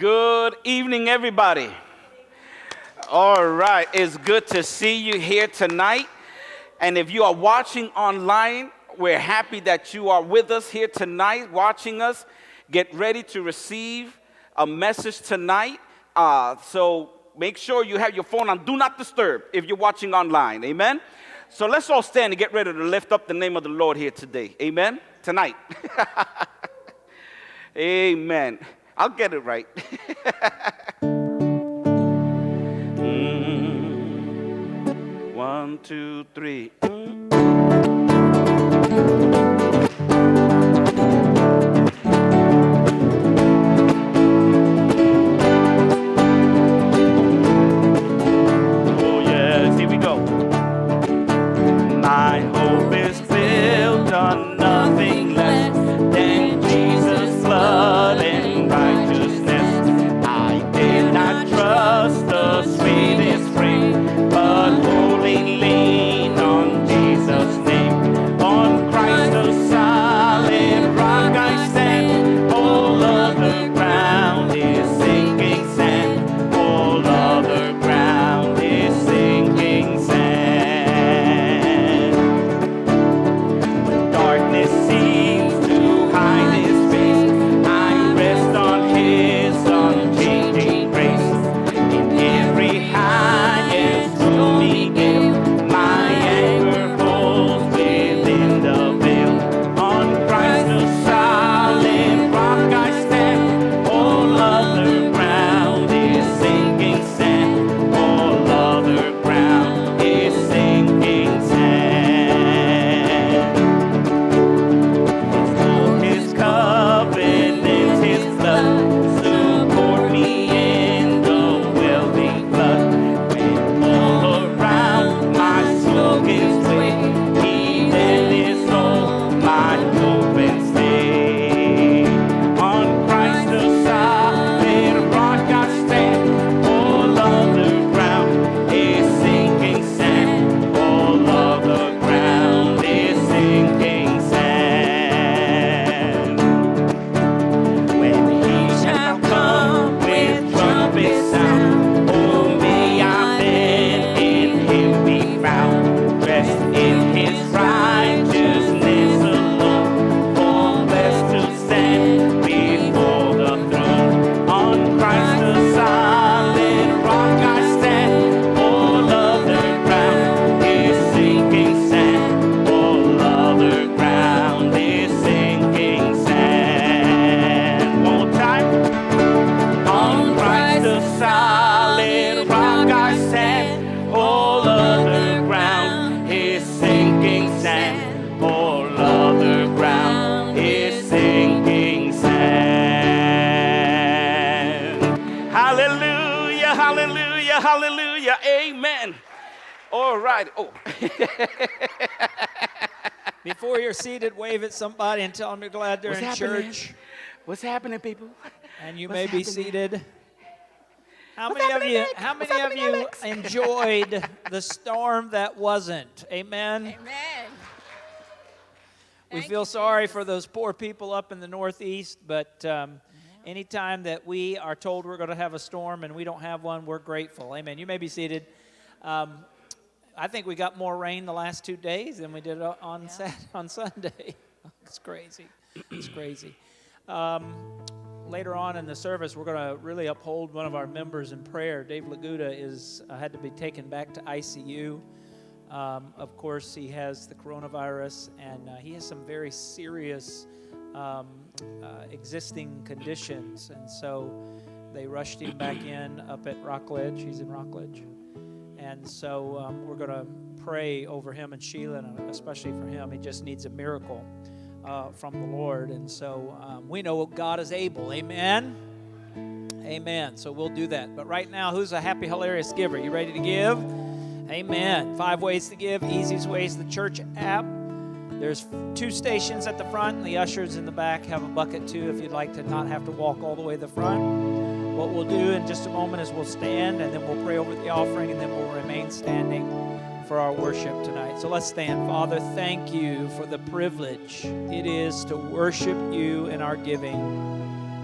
Good evening, everybody. All right, it's good to see you here tonight. And if you are watching online, we're happy that you are with us here tonight, watching us. Get ready to receive a message tonight. So make sure you have your phone on Do Not Disturb if you're watching online. Amen? So let's all stand and get ready to lift up the name of the Lord here today. Amen? Tonight. Amen. I'll get it right. One, two, three. Oh, yes, here we go. My hope is built on nothing less than Jesus' blood and righteousness. I did not trust the sweetest frame, but wholly lean on Jesus' name. On Christ the solid rock I stand. All other ground is sinking sand. All other ground is sinking sand. When darkness seems to hide his face, I rest on his unchanging grace. In every high and stormy gale, my anchor holds within the veil. On Christ the solid rock I stand. All other ground is sinking sand. All other ground is sinking sand. His covenant, his blood, support me in the wealthy flood. When all around my soul gives way, he then is all my hope and stay. On Christ the solid rock I stand. All other ground is sinking sand. All other ground is sinking sand. When he shall come with trumpet sound, oh, may I then in him be found. Rest in his righteousness alone, for blessed to stand before the throne. On Christ the solid rock I stand. All other ground is sinking sand. All other ground is sinking sand. One more time. On Christ the solid rock I stand. All other ground is sinking sand. All other ground is sinking sand. Hallelujah, hallelujah, hallelujah. Amen. All right. Oh. Before you're seated, wave at somebody and tell them you're glad they're What's in happening? church. What's happening, people? And you What's may be happening? seated. How What's many of happening, you? Nick? How What's many of happening, you Alex? enjoyed the storm that wasn't? Amen. Amen. We Thank feel you, sorry Jesus. for those poor people up in the Northeast, but anytime that we are told we're going to have a storm and we don't have one, we're grateful. Amen. You may be seated. I think we got more rain the last 2 days than we did on Sunday. It's crazy. It's crazy. Later on in the service, we're going to really uphold one of our members in prayer. Dave Laguda had to be taken back to ICU. Of course, he has the coronavirus, and he has some very serious existing conditions. And so they rushed him back in up at Rockledge. He's in Rockledge. And so we're going to pray over him and Sheila, and especially for him. He just needs a miracle from the Lord. And so we know God is able. Amen? Amen. So we'll do that. But right now, who's a happy, hilarious giver? You ready to give? Amen. 5 ways to give. Easiest way is the church app. There's 2 stations at the front, and the ushers in the back have a bucket too if you'd like to not have to walk all the way to the front. What we'll do in just a moment is we'll stand, and then we'll pray over the offering, and then we'll remain standing for our worship tonight. So let's stand. Father, thank you for the privilege it is to worship you in our giving.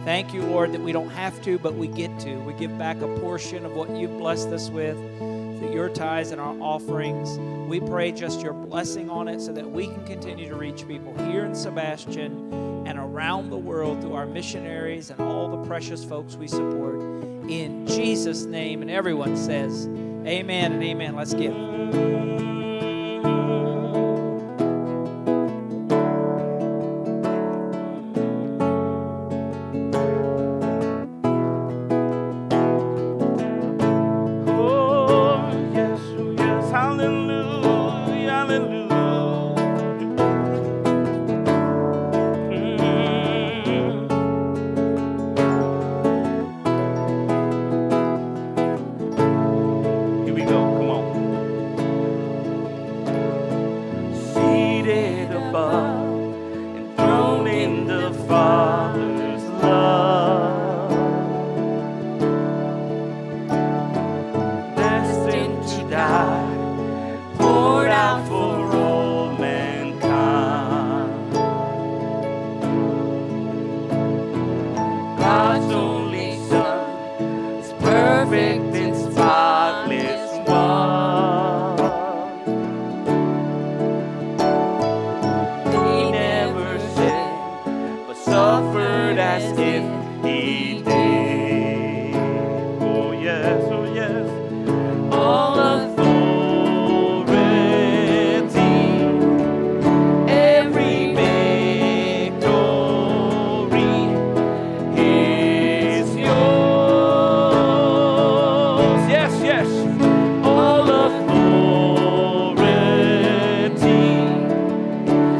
Thank you, Lord, that we don't have to, but we get to. We give back a portion of what you've blessed us with through your tithes and our offerings. We pray just your blessing on it so that we can continue to reach people here in Sebastian and around the world through our missionaries and all the precious folks we support. In Jesus' name, and everyone says, amen and amen. Let's give.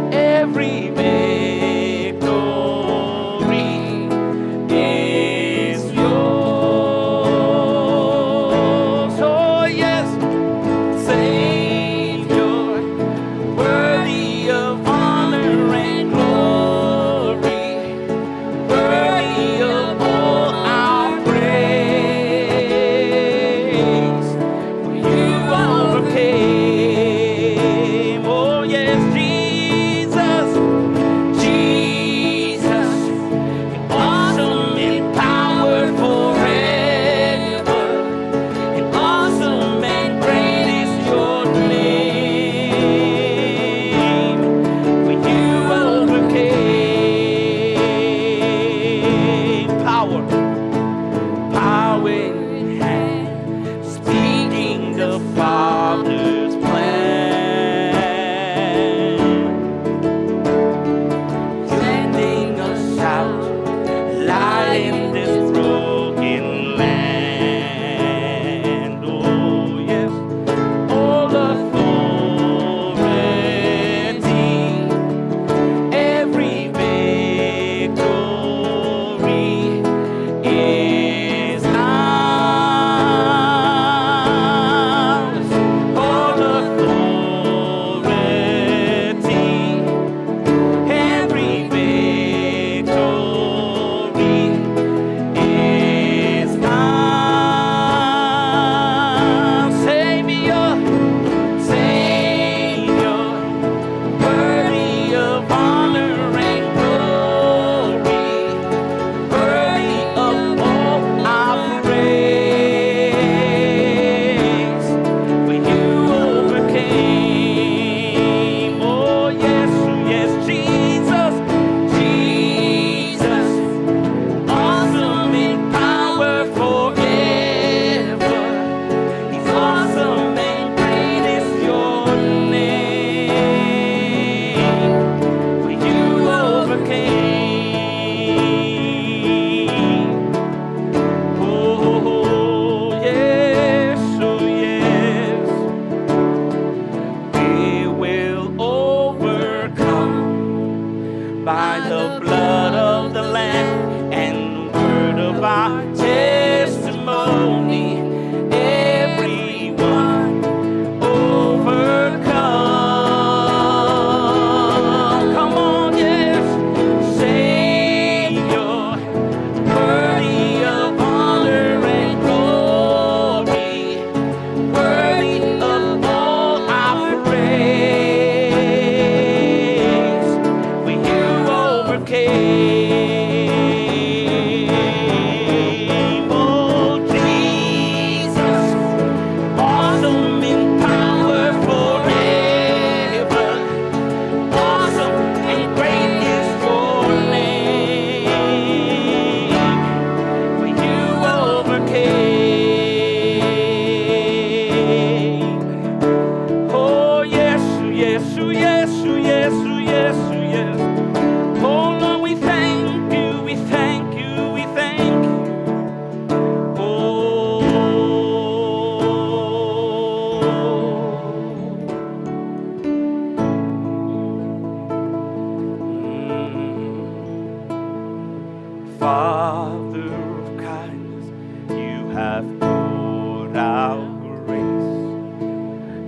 Every victory is Father of kindness, you have poured out grace.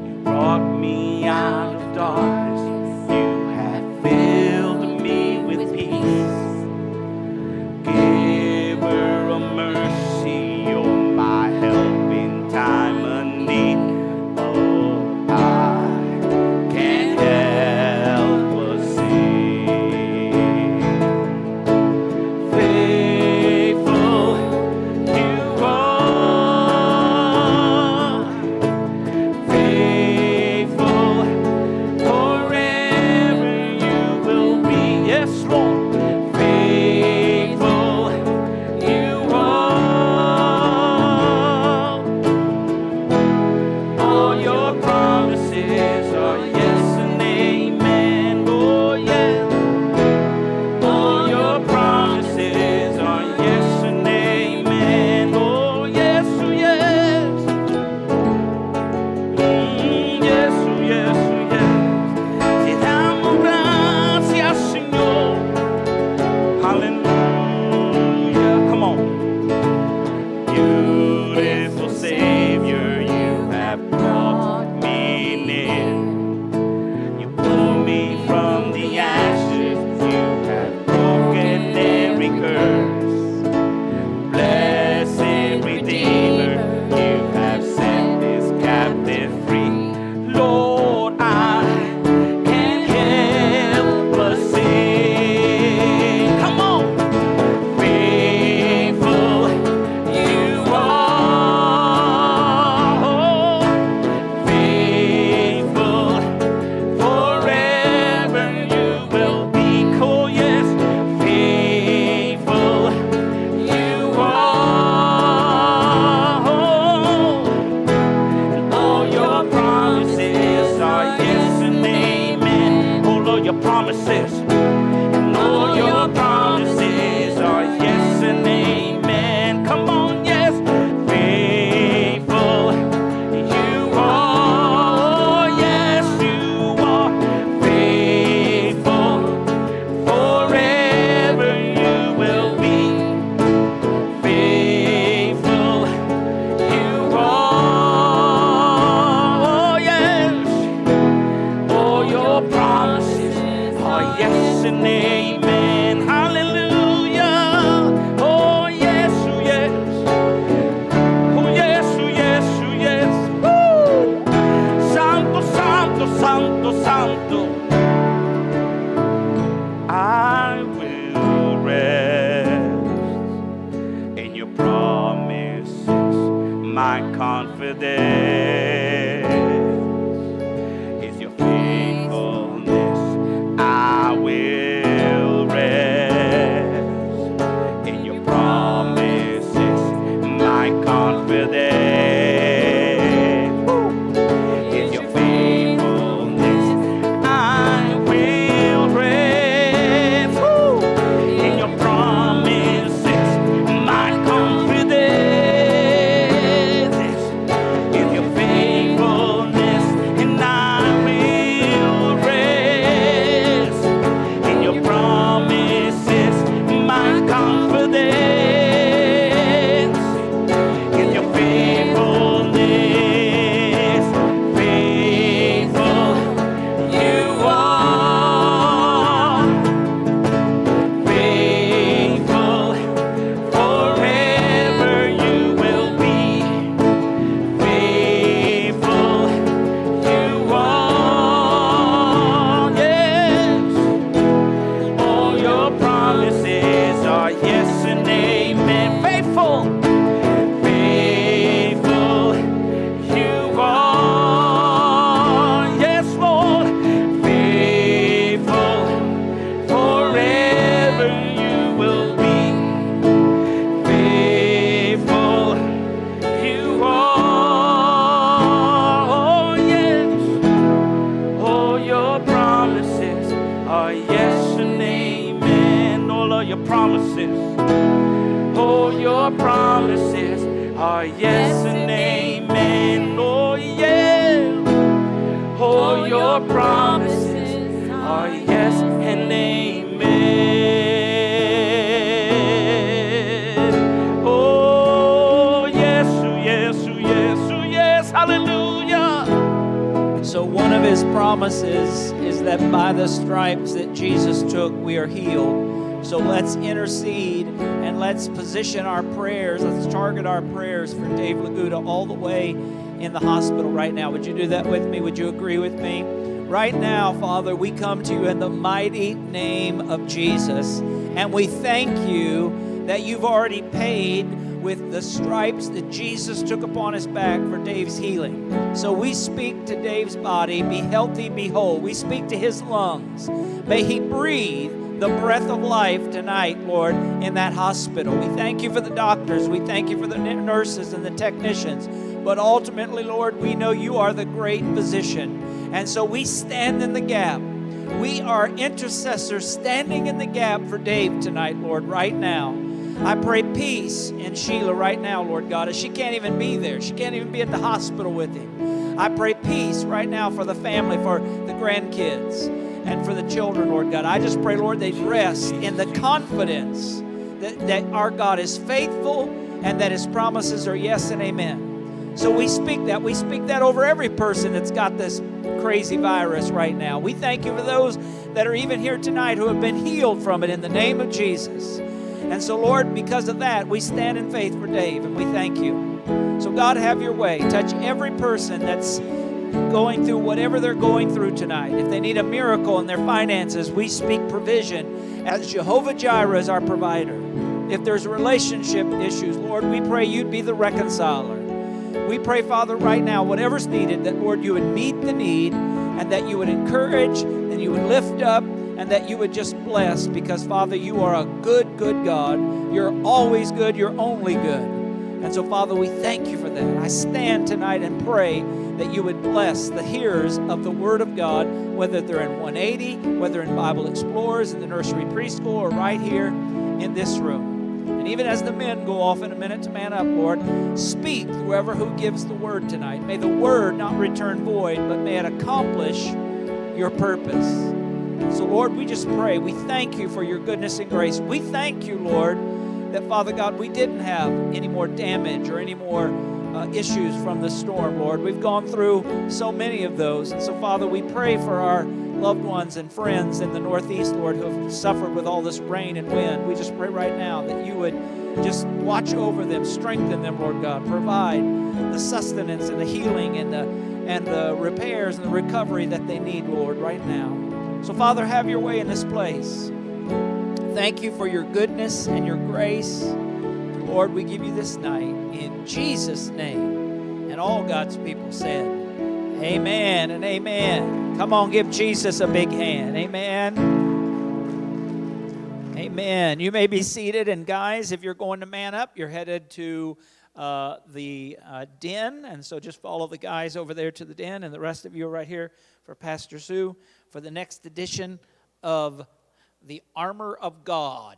You brought me out of darkness, you have filled me with peace. Giver of mercy, you're my help in time of need. Oh, I can't help but sing. Faithful you are, faithful forever you will be. Yes, Lord. Faithful you are. All your promises are yes and amen. Oh, yeah. All your promises are yes and amen. Oh, yes, oh, yes. Yes, oh, yes, oh, yes. Te damos gracias, Señor. Hallelujah. Come on. Beautiful Savior, you have brought me near. You pull me from the ashes, you have broken every curse. Blessed Redeemer, you have set this captive free. Lord, I can't help but sing. Come on. Faithful you are. Faithful forever you will be. Oh, yes. Faithful you are. All your promises are yes and amen. Oh, Lord, your promises. And all your promises are yes and amen. Come on, yes. Faithful you are. Yes, you are. Faithful forever you will be. Faithful you are. Yes. All your promises are yes and amen. Hallelujah. Oh, yes, oh, yes. Oh, yes, oh, yes, oh, yes. Woo! Santo, santo, santo, santo. I will rest in your promises. My confidence is your faithfulness. I will rest in your promises. My confidence is your faithfulness. I will rest in your promises. My confidence is your faithfulness, and I will rest in your promises. My confidence is your faithfulness. Faithful you are. Faithful forever you will be. Faithful you are. Yes. All your promises are yes and amen. Faithful. Faithful you are. Yes, Lord. Faithful forever you will be. Faithful you are. Oh, yes. All your promises are yes and amen. All of your promises. All your promises are yes and amen. Oh, yeah. All your promises are yes and amen. his promises is that by the stripes that Jesus took, we are healed. So let's intercede and let's position our prayers. Let's target our prayers for Dave Laguda all the way in the hospital right now. Would you do that with me? Would you agree with me? Right now, Father, we come to you in the mighty name of Jesus, and we thank you that you've already paid with the stripes that Jesus took upon his back for Dave's healing. So we speak to Dave's body, be healthy, be whole. We speak to his lungs. May he breathe the breath of life tonight, Lord, in that hospital. We thank you for the doctors. We thank you for the nurses and the technicians. But ultimately, Lord, we know you are the great physician. And so we stand in the gap. We are intercessors standing in the gap for Dave tonight, Lord, right now. I pray peace in Sheila right now, Lord God, as she can't even be there. She can't even be at the hospital with him. I pray peace right now for the family, for the grandkids, and for the children, Lord God. I just pray, Lord, they rest in the confidence that our God is faithful and that his promises are yes and amen. So we speak that. We speak that over every person that's got this crazy virus right now. We thank you for those that are even here tonight who have been healed from it in the name of Jesus. And so, Lord, because of that, we stand in faith for Dave, and we thank you. So, God, have your way. Touch every person that's going through whatever they're going through tonight. If they need a miracle in their finances, we speak provision as Jehovah Jireh is our provider. If there's relationship issues, Lord, we pray you'd be the reconciler. We pray, Father, right now, whatever's needed, that, Lord, you would meet the need and that you would encourage and you would lift up and that you would just bless because, Father, you are a good, good God. You're always good. You're only good. And so, Father, we thank you for that. I stand tonight and pray that you would bless the hearers of the Word of God, whether they're in 180, whether in Bible Explorers, in the nursery preschool, or right here in this room. And even as the men go off in a minute to man up, Lord, speak whoever who gives the word tonight. May the word not return void, but may it accomplish your purpose. So, Lord, we just pray. We thank you for your goodness and grace. We thank you, Lord, that, Father God, we didn't have any more damage or any more issues from the storm, Lord. We've gone through so many of those. And so, Father, we pray for our loved ones and friends in the Northeast, Lord, who have suffered with all this rain and wind. We just pray right now that you would just watch over them, strengthen them, Lord God. Provide the sustenance and the healing and the repairs and the recovery that they need, Lord, right now. So, Father, have your way in this place. Thank you for your goodness and your grace. Lord, we give you this night in Jesus' name. And all God's people said, amen and amen. Come on, give Jesus a big hand. Amen. Amen. You may be seated. And guys, if you're going to man up, you're headed to the den. And so just follow the guys over there to the den. And the rest of you are right here for Pastor Sue for the next edition of The Armor of God.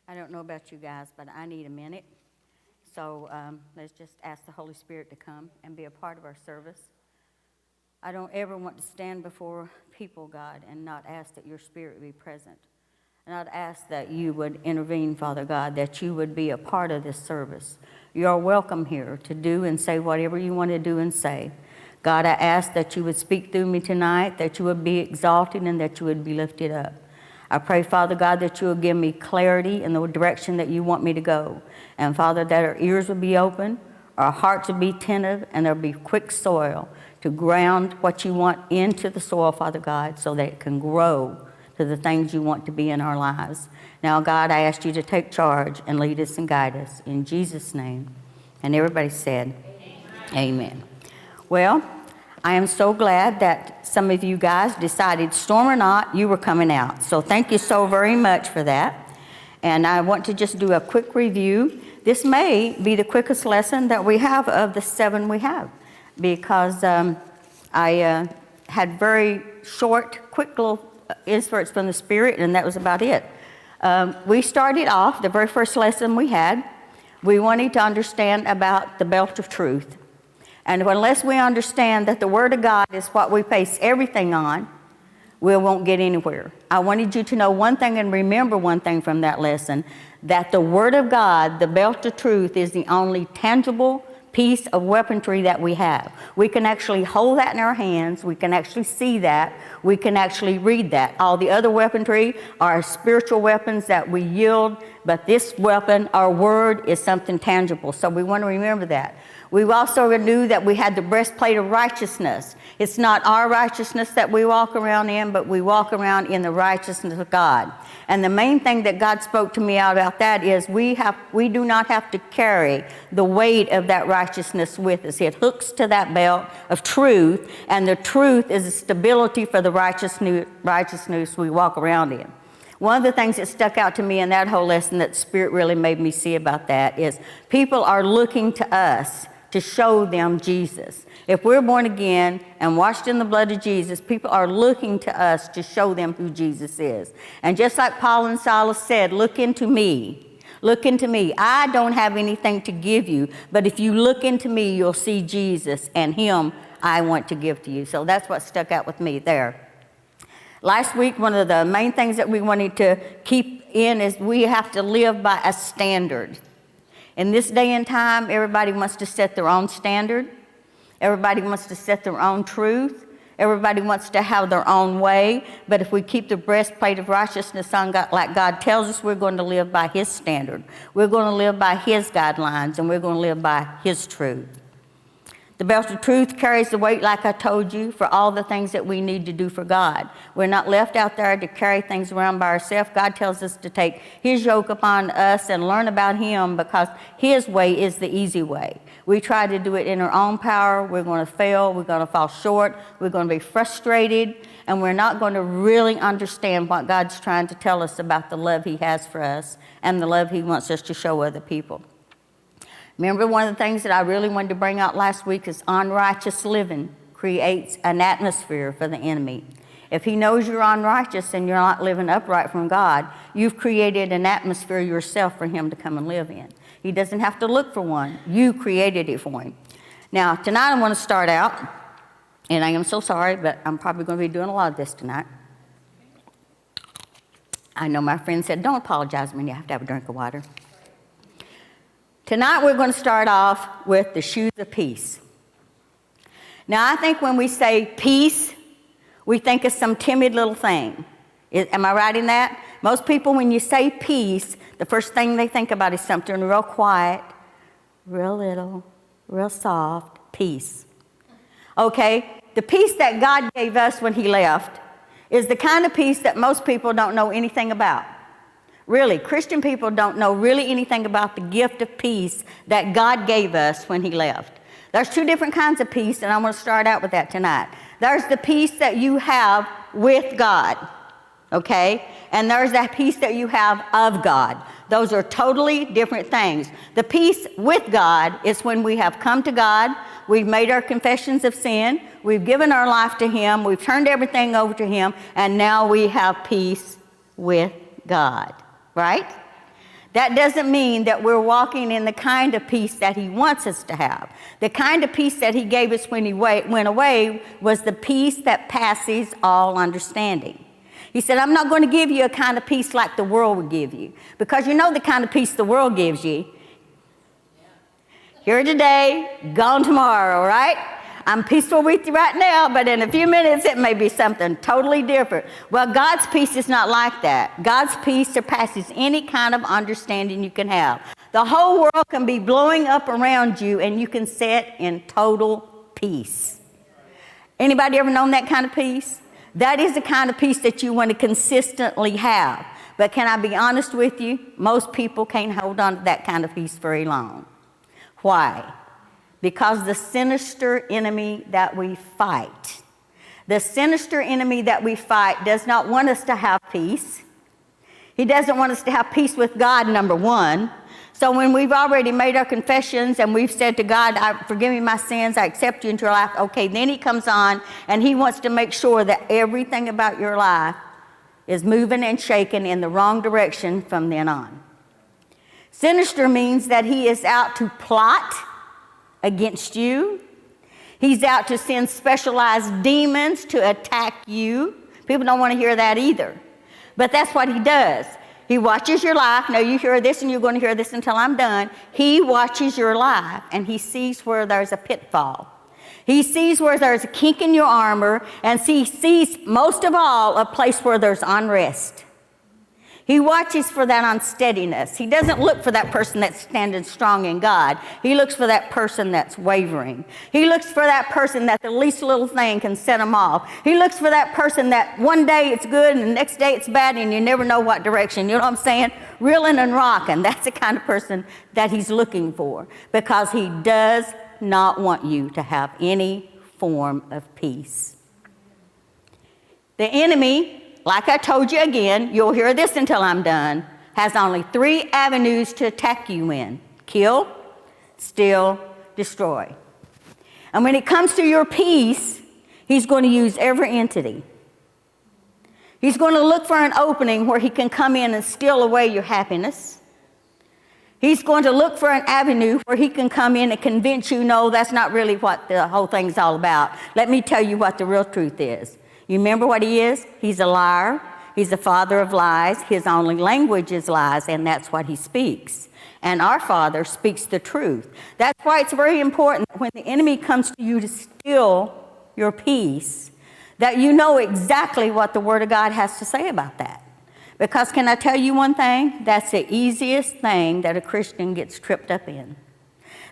I don't know about you guys, but I need a minute. So let's just ask the Holy Spirit to come and be a part of our service. I don't ever want to stand before people, God, and not ask that your Spirit be present. And I'd ask that you would intervene, Father God, that you would be a part of this service. You are welcome here to do and say whatever you want to do and say. God, I ask that you would speak through me tonight, that you would be exalted and that you would be lifted up. I pray, Father God, that you will give me clarity in the direction that you want me to go. And, Father, that our ears will be open, our hearts will be attentive, and there will be quick soil to ground what you want into the soil, Father God, so that it can grow to the things you want to be in our lives. Now, God, I ask you to take charge and lead us and guide us. In Jesus' name. And everybody said, amen. Well, I am so glad that some of you guys decided, storm or not, you were coming out. So thank you so very much for that. And I want to just do a quick review. This may be the quickest lesson that we have of the 7 we have, because I had very short, quick little inserts from the Spirit, and that was about it. We started off, the very first lesson we had, we wanted to understand about the belt of truth. And unless we understand that the Word of God is what we base everything on, we won't get anywhere. I wanted you to know one thing and remember one thing from that lesson, that the Word of God, the belt of truth, is the only tangible piece of weaponry that we have. We can actually hold that in our hands. We can actually see that. We can actually read that. All the other weaponry are spiritual weapons that we yield, but this weapon, our Word, is something tangible. So we want to remember that. We also knew that we had the breastplate of righteousness. It's not our righteousness that we walk around in, but we walk around in the righteousness of God. And the main thing that God spoke to me about that is we do not have to carry the weight of that righteousness with us. It hooks to that belt of truth, and the truth is a stability for the righteousness we walk around in. One of the things that stuck out to me in that whole lesson that Spirit really made me see about that is people are looking to us to show them Jesus. If we're born again and washed in the blood of Jesus, people are looking to us to show them who Jesus is. And just like Paul and Silas said, look into me. Look into me. I don't have anything to give you, but if you look into me, you'll see Jesus, and him I want to give to you. So that's what stuck out with me there. Last week, one of the main things that we wanted to keep in is we have to live by a standard. In this day and time, everybody wants to set their own standard. Everybody wants to set their own truth. Everybody wants to have their own way. But if we keep the breastplate of righteousness on God, like God tells us, we're going to live by his standard. We're going to live by his guidelines, and we're going to live by his truth. The belt of truth carries the weight, like I told you, for all the things that we need to do for God. We're not left out there to carry things around by ourselves. God tells us to take his yoke upon us and learn about him, because his way is the easy way. We try to do it in our own power. We're going to fail. We're going to fall short. We're going to be frustrated, and we're not going to really understand what God's trying to tell us about the love he has for us and the love he wants us to show other people. Remember, one of the things that I really wanted to bring out last week is unrighteous living creates an atmosphere for the enemy. If he knows you're unrighteous and you're not living upright from God, you've created an atmosphere yourself for him to come and live in. He doesn't have to look for one. You created it for him. Now, tonight I want to start out, and I am so sorry, but I'm probably going to be doing a lot of this tonight. I know my friend said, don't apologize when you have to have a drink of water. Tonight we're going to start off with the shoes of peace. Now I think when we say peace, we think of some timid little thing. Am I right in that? Most people, when you say peace, the first thing they think about is something real quiet, real little, real soft, peace. Okay, the peace that God gave us when he left is the kind of peace that most people don't know anything about. Really, Christian people don't know really anything about the gift of peace that God gave us when he left. There's two different kinds of peace, and I'm going to start out with that tonight. There's the peace that you have with God, okay? And there's that peace that you have of God. Those are totally different things. The peace with God is when we have come to God, we've made our confessions of sin, we've given our life to him, we've turned everything over to him, and now we have peace with God. Right? That doesn't mean that we're walking in the kind of peace that he wants us to have. The kind of peace that he gave us when he went away was the peace that passes all understanding. He said, I'm not going to give you a kind of peace like the world would give you, because you know the kind of peace the world gives you. Here today, gone tomorrow, right? I'm peaceful with you right now, but in a few minutes it may be something totally different. Well, God's peace is not like that. God's peace surpasses any kind of understanding you can have. The whole world can be blowing up around you, and you can sit in total peace. Anybody ever known that kind of peace? That is the kind of peace that you want to consistently have. But can I be honest with you? Most people can't hold on to that kind of peace very long. Why? Because the sinister enemy that we fight, does not want us to have peace. He doesn't want us to have peace with God, number one. So when we've already made our confessions and we've said to God, forgive me my sins, I accept you into your life, okay, then he comes on and he wants to make sure that everything about your life is moving and shaking in the wrong direction from then on. Sinister means that he is out to plot against you. He's out to send specialized demons to attack you People don't want to hear that either. But that's what he does. He watches your life. Now you hear this and you're going to hear this until I'm done. He watches your life and he sees where there's a pitfall. He sees where there's a kink in your armor, and he sees most of all a place where there's unrest. He watches for that unsteadiness. He doesn't look for that person that's standing strong in God. He looks for that person that's wavering. He looks for that person that the least little thing can set them off. He looks for that person that one day it's good and the next day it's bad and you never know what direction. You know what I'm saying? Reeling and rocking. That's the kind of person that he's looking for, because he does not want you to have any form of peace. The enemy, like I told you again, you'll hear this until I'm done, has only 3 avenues to attack you in: kill, steal, destroy. And when it comes to your peace, he's going to use every entity. He's going to look for an opening where he can come in and steal away your happiness. He's going to look for an avenue where he can come in and convince you, no, that's not really what the whole thing's all about. Let me tell you what the real truth is. You remember what he is? He's a liar. He's the father of lies. His only language is lies, and that's what he speaks. And our Father speaks the truth. That's why it's very important that when the enemy comes to you to steal your peace, that you know exactly what the Word of God has to say about that. Because can I tell you one thing? That's the easiest thing that a Christian gets tripped up in.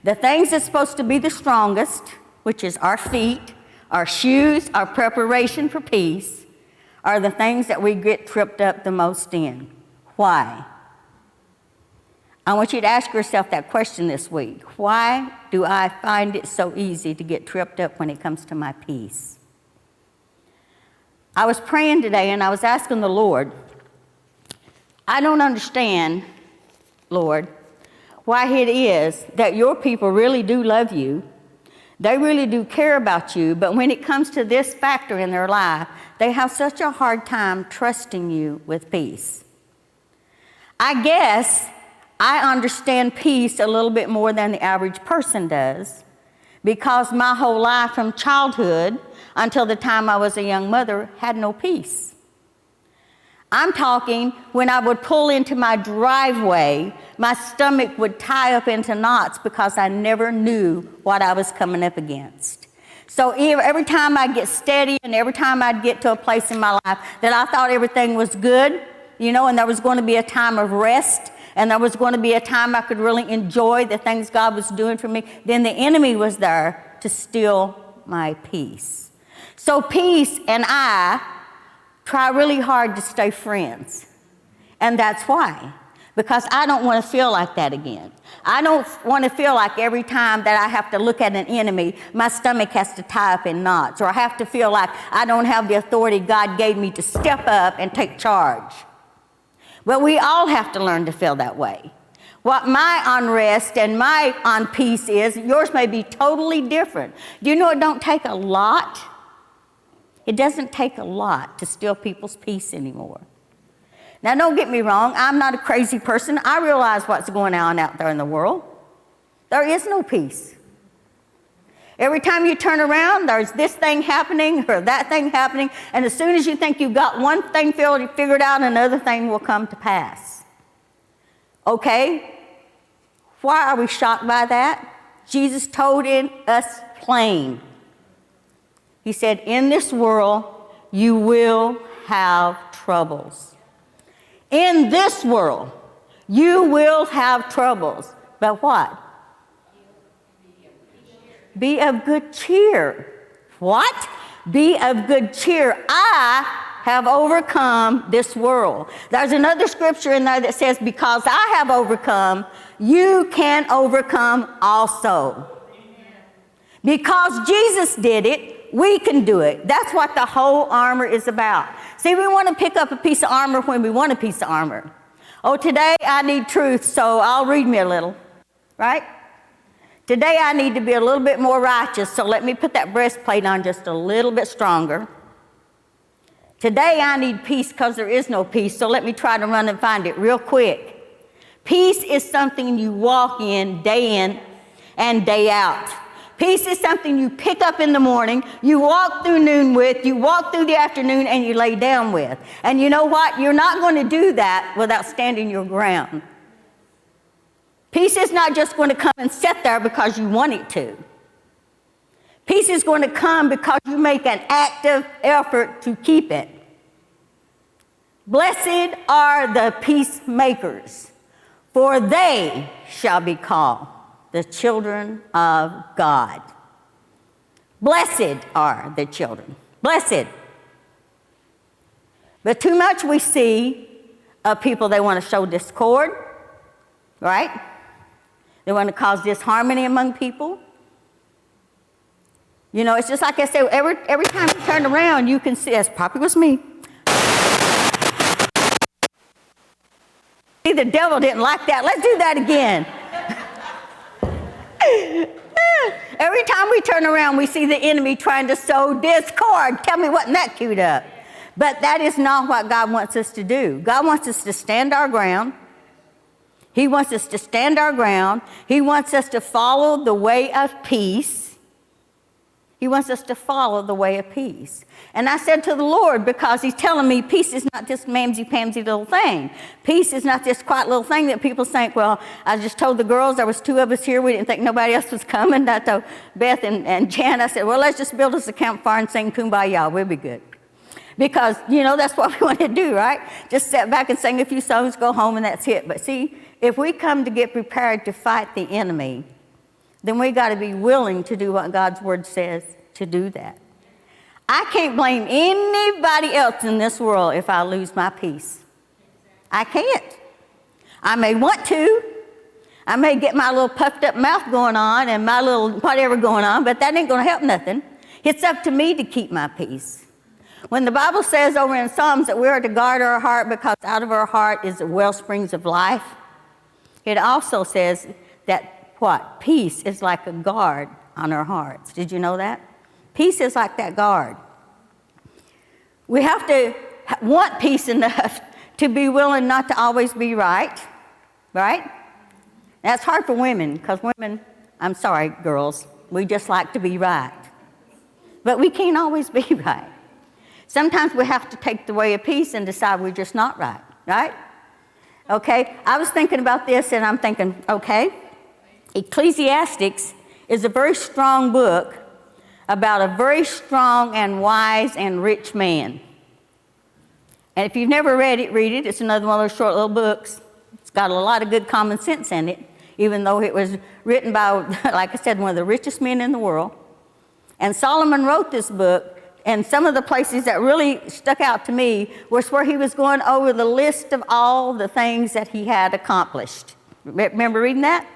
The things that's supposed to be the strongest, which is our feet, our shoes, our preparation for peace, are the things that we get tripped up the most in. Why? I want you to ask yourself that question this week. Why do I find it so easy to get tripped up when it comes to my peace? I was praying today and I was asking the Lord, I don't understand, Lord, why it is that your people really do love you. They really do care about you, but when it comes to this factor in their life, they have such a hard time trusting you with peace. I guess I understand peace a little bit more than the average person does, because my whole life from childhood until the time I was a young mother had no peace. I'm talking when I would pull into my driveway, my stomach would tie up into knots because I never knew what I was coming up against. So every time I'd get steady and every time I'd get to a place in my life that I thought everything was good, and there was going to be a time of rest and there was going to be a time I could really enjoy the things God was doing for me, then the enemy was there to steal my peace. So peace and I try really hard to stay friends. And that's why. Because I don't want to feel like that again. I don't want to feel like every time that I have to look at an enemy, my stomach has to tie up in knots, or I have to feel like I don't have the authority God gave me to step up and take charge. But we all have to learn to feel that way. What my unrest and my unpeace is, yours may be totally different. Do you know it don't take a lot? It doesn't take a lot to steal people's peace anymore. Now, don't get me wrong. I'm not a crazy person. I realize what's going on out there in the world. There is no peace. Every time you turn around, there's this thing happening or that thing happening, and as soon as you think you've got one thing figured out, another thing will come to pass. Okay? Why are we shocked by that? Jesus told us plain. He said, in this world, you will have troubles. In this world, you will have troubles. But what? Be of good cheer. What? Be of good cheer. I have overcome this world. There's another scripture in there that says, because I have overcome, you can overcome also. Because Jesus did it, we can do it. That's what the whole armor is about. See, we want to pick up a piece of armor when we want a piece of armor. Oh, today I need truth, so I'll read me a little, right? Today I need to be a little bit more righteous, so let me put that breastplate on just a little bit stronger. Today I need peace because there is no peace, so let me try to run and find it real quick. Peace is something you walk in and day out. Peace is something you pick up in the morning, you walk through noon with, you walk through the afternoon, and you lay down with. And you know what? You're not going to do that without standing your ground. Peace is not just going to come and sit there because you want it to. Peace is going to come because you make an active effort to keep it. Blessed are the peacemakers, for they shall be called the children of God. Blessed are the children. Blessed. But too much we see of people, they want to show discord, right? They want to cause disharmony among people. You know, it's just like I said, every time you turn around, you can see, as probably was me. See, the devil didn't like that. Let's do that again. Every time we turn around, we see the enemy trying to sow discord. Tell me, wasn't that queued up? But that is not what God wants us to do. God wants us to stand our ground. He wants us to stand our ground. He wants us to follow the way of peace. He wants us to follow the way of peace. And I said to the Lord, because he's telling me peace is not this mamsy-pamsy little thing. Peace is not this quiet little thing that people think, well, I just told the girls, there was 2 of us here, we didn't think nobody else was coming. I told Beth and Jan, I said, well, let's just build us a campfire and sing Kumbaya, we'll be good. Because, you know, that's what we want to do, right? Just sit back and sing a few songs, go home, and that's it. But see, if we come to get prepared to fight the enemy, then we got to be willing to do what God's word says to do that. I can't blame anybody else in this world if I lose my peace. I can't. I may want to. I may get my little puffed up mouth going on and my little whatever going on, but that ain't going to help nothing. It's up to me to keep my peace. When the Bible says over in Psalms that we are to guard our heart because out of our heart is the well springs of life, it also says that what? Peace is like a guard on our hearts. Did you know that? Peace is like that guard. We have to want peace enough to be willing not to always be right, right? That's hard for women because women, I'm sorry, girls, we just like to be right. But we can't always be right. Sometimes we have to take the way of peace and decide we're just not right, right? Okay, I was thinking about this and I'm thinking, okay, Ecclesiastes is a very strong book about a very strong and wise and rich man. And if you've never read it, read it. It's another one of those short little books. It's got a lot of good common sense in it, even though it was written by, like I said, one of the richest men in the world. And Solomon wrote this book, and some of the places that really stuck out to me was where he was going over the list of all the things that he had accomplished. Remember reading that?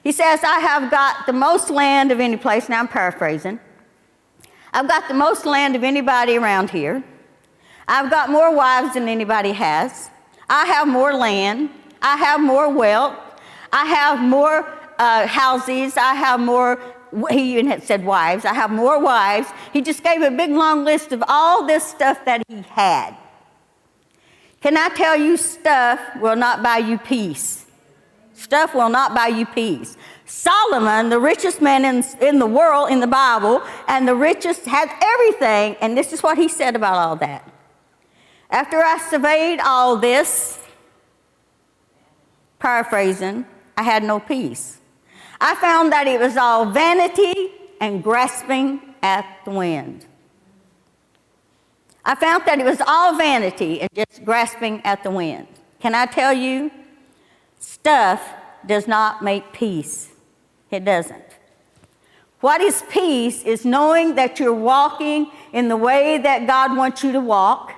He says, I have got the most land of any place. Now I'm paraphrasing. I've got the most land of anybody around here. I've got more wives than anybody has. I have more land. I have more wealth. I have more houses. I have more, he even had said wives. I have more wives. He just gave a big long list of all this stuff that he had. Can I tell you, stuff will not buy you peace. Stuff will not buy you peace. Solomon, the richest man in the world in the Bible, and the richest, had everything, and this is what he said about all that. After I surveyed all this, paraphrasing, I had no peace. I found that it was all vanity and grasping at the wind. I found that it was all vanity and just grasping at the wind. Can I tell you? Stuff does not make peace. It doesn't. What is peace is knowing that you're walking in the way that God wants you to walk,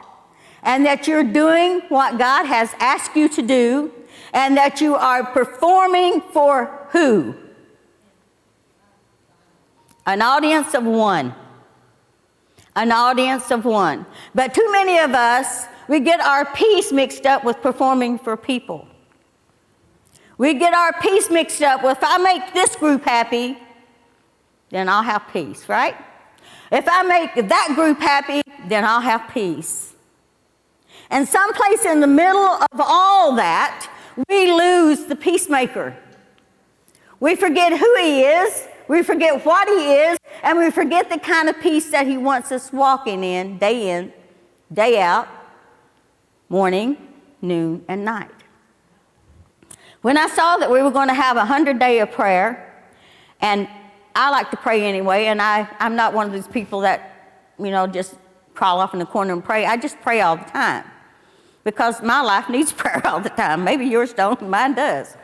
and that you're doing what God has asked you to do, and that you are performing for who? An audience of one. An audience of one. But too many of us, we get our peace mixed up with performing for people. We get our peace mixed up with, if I make this group happy, then I'll have peace, right? If I make that group happy, then I'll have peace. And someplace in the middle of all that, we lose the peacemaker. We forget who he is. we forget what he is, and we forget the kind of peace that he wants us walking in, day out, morning, noon, and night. When I saw that we were going to have 100-day of prayer, and I like to pray anyway, and I'm not one of those people that, just crawl off in the corner and pray. I just pray all the time because my life needs prayer all the time. Maybe yours don't, mine does.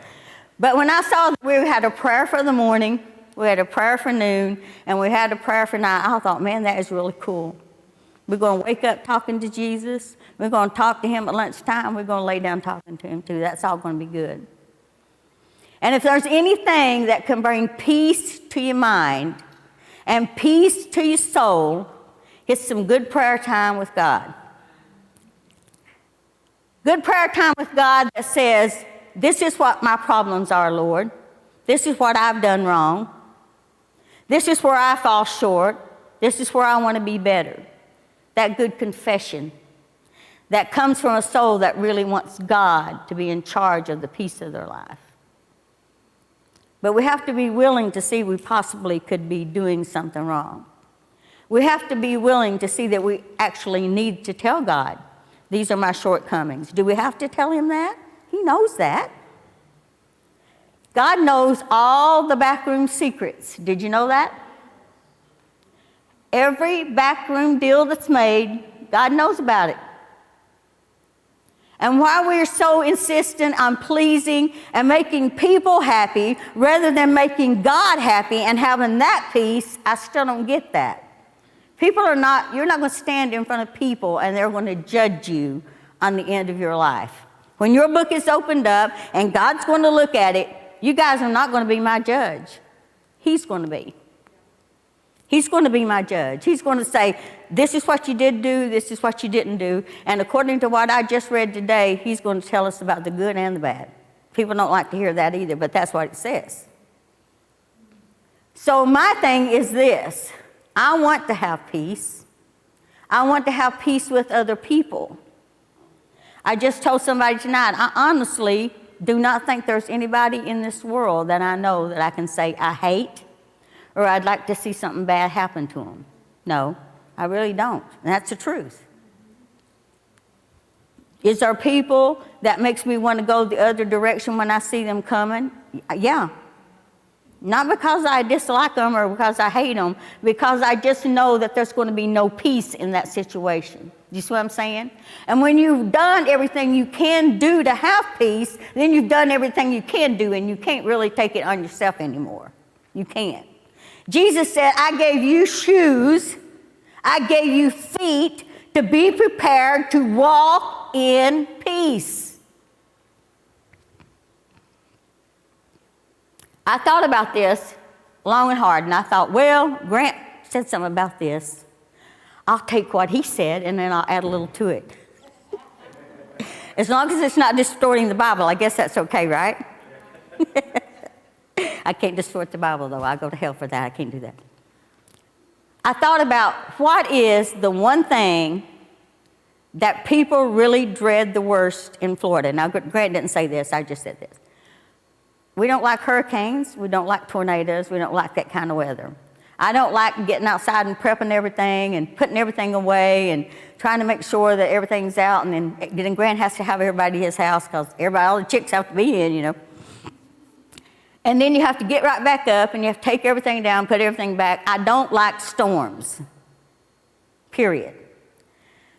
But when I saw that we had a prayer for the morning, we had a prayer for noon, and we had a prayer for night, I thought, man, that is really cool. We're going to wake up talking to Jesus. We're going to talk to him at lunchtime. We're going to lay down talking to him too. That's all going to be good. And if there's anything that can bring peace to your mind and peace to your soul, it's some good prayer time with God. Good prayer time with God that says, this is what my problems are, Lord. This is what I've done wrong. This is where I fall short. This is where I want to be better. That good confession that comes from a soul that really wants God to be in charge of the peace of their life. But we have to be willing to see we possibly could be doing something wrong. We have to be willing to see that we actually need to tell God, these are my shortcomings. Do we have to tell him that? He knows that. God knows all the backroom secrets. Did you know that? Every backroom deal that's made, God knows about it. And why we're so insistent on pleasing and making people happy rather than making God happy and having that peace, I still don't get that. You're not going to stand in front of people and they're going to judge you on the end of your life. When your book is opened up and God's going to look at it, you guys are not going to be my judge. He's going to be. He's going to be my judge. He's going to say, this is what you did do, this is what you didn't do. And according to what I just read today, he's going to tell us about the good and the bad. People don't like to hear that either, but that's what it says. So my thing is this. I want to have peace. I want to have peace with other people. I just told somebody tonight, I honestly do not think there's anybody in this world that I know that I can say I hate or I'd like to see something bad happen to them. No, I really don't. And that's the truth. Is there people that makes me want to go the other direction when I see them coming? Yeah. Not because I dislike them or because I hate them, because I just know that there's going to be no peace in that situation. You see what I'm saying? And when you've done everything you can do to have peace, then you've done everything you can do, and you can't really take it on yourself anymore. You can't. Jesus said, I gave you shoes, I gave you feet to be prepared to walk in peace. I thought about this long and hard, and I thought, well, Grant said something about this. I'll take what he said, and then I'll add a little to it. As long as it's not distorting the Bible, I guess that's okay, right? I can't distort the Bible, though. I go to hell for that. I can't do that. I thought about what is the one thing that people really dread the worst in Florida. Now, Grant didn't say this. I just said this. We don't like hurricanes. We don't like tornadoes. We don't like that kind of weather. I don't like getting outside and prepping everything and putting everything away and trying to make sure that everything's out. And then Grant has to have everybody at his house because all the chicks have to be in, you know. And then you have to get right back up and you have to take everything down, put everything back. I don't like storms, period.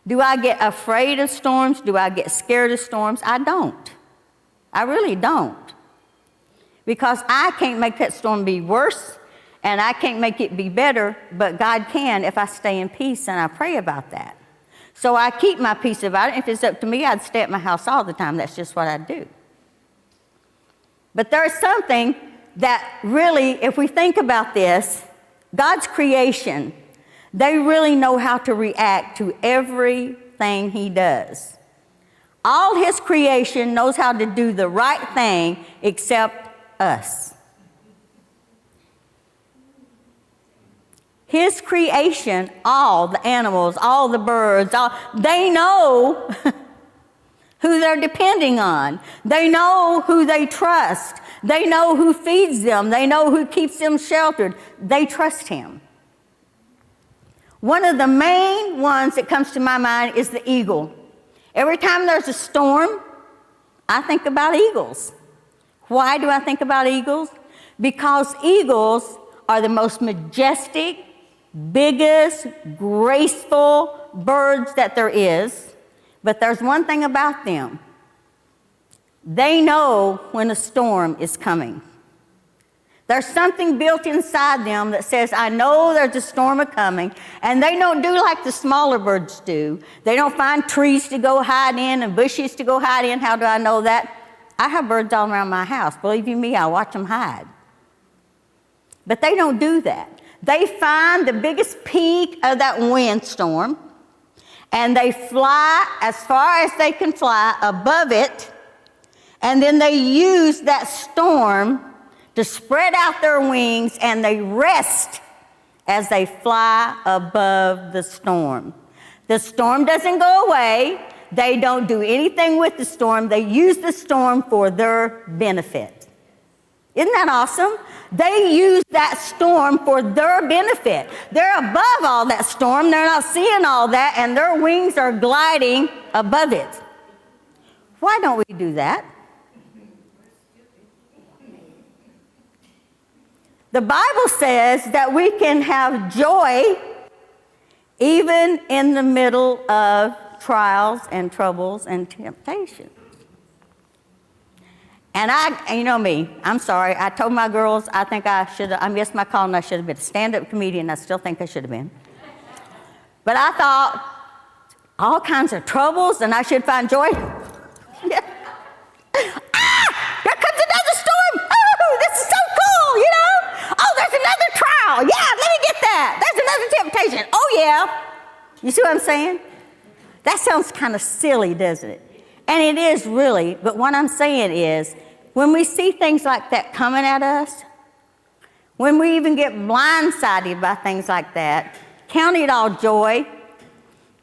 Do I get afraid of storms? Do I get scared of storms? I don't. I really don't. Because I can't make that storm be worse and I can't make it be better, but God can if I stay in peace and I pray about that. So I keep my peace about it. If it's up to me, I'd stay at my house all the time. That's just what I do. But there's something that really, if we think about this, God's creation, they really know how to react to everything he does. All his creation knows how to do the right thing except us. His creation, all the animals, all the birds, they know who they're depending on. They know who they trust. They know who feeds them. They know who keeps them sheltered. They trust him. One of the main ones that comes to my mind is the eagle. Every time there's a storm, I think about eagles. Why do I think about eagles? Because eagles are the most majestic, biggest, graceful birds that there is. But there's one thing about them. They know when a storm is coming. There's something built inside them that says, I know there's a storm coming. And they don't do like the smaller birds do. They don't find trees to go hide in and bushes to go hide in. How do I know that? I have birds all around my house. Believe you me, I watch them hide. But they don't do that. They find the biggest peak of that windstorm, and they fly as far as they can fly above it, and then they use that storm to spread out their wings, and they rest as they fly above the storm. The storm doesn't go away. They don't do anything with the storm. They use the storm for their benefit. Isn't that awesome? They use that storm for their benefit. They're above all that storm. They're not seeing all that, and their wings are gliding above it. Why don't we do that? The Bible says that we can have joy even in the middle of trials and troubles and temptations. And you know me, I'm sorry. I told my girls I think I missed my call and I should have been a stand-up comedian. I still think I should have been. But I thought all kinds of troubles and I should find joy. Yeah. Here comes another storm. Oh, this is so cool, you know. Oh, there's another trial. Yeah, let me get that. There's another temptation. Oh, yeah. You see what I'm saying? That sounds kind of silly, doesn't it? And it is really, but what I'm saying is, when we see things like that coming at us, when we even get blindsided by things like that, count it all joy.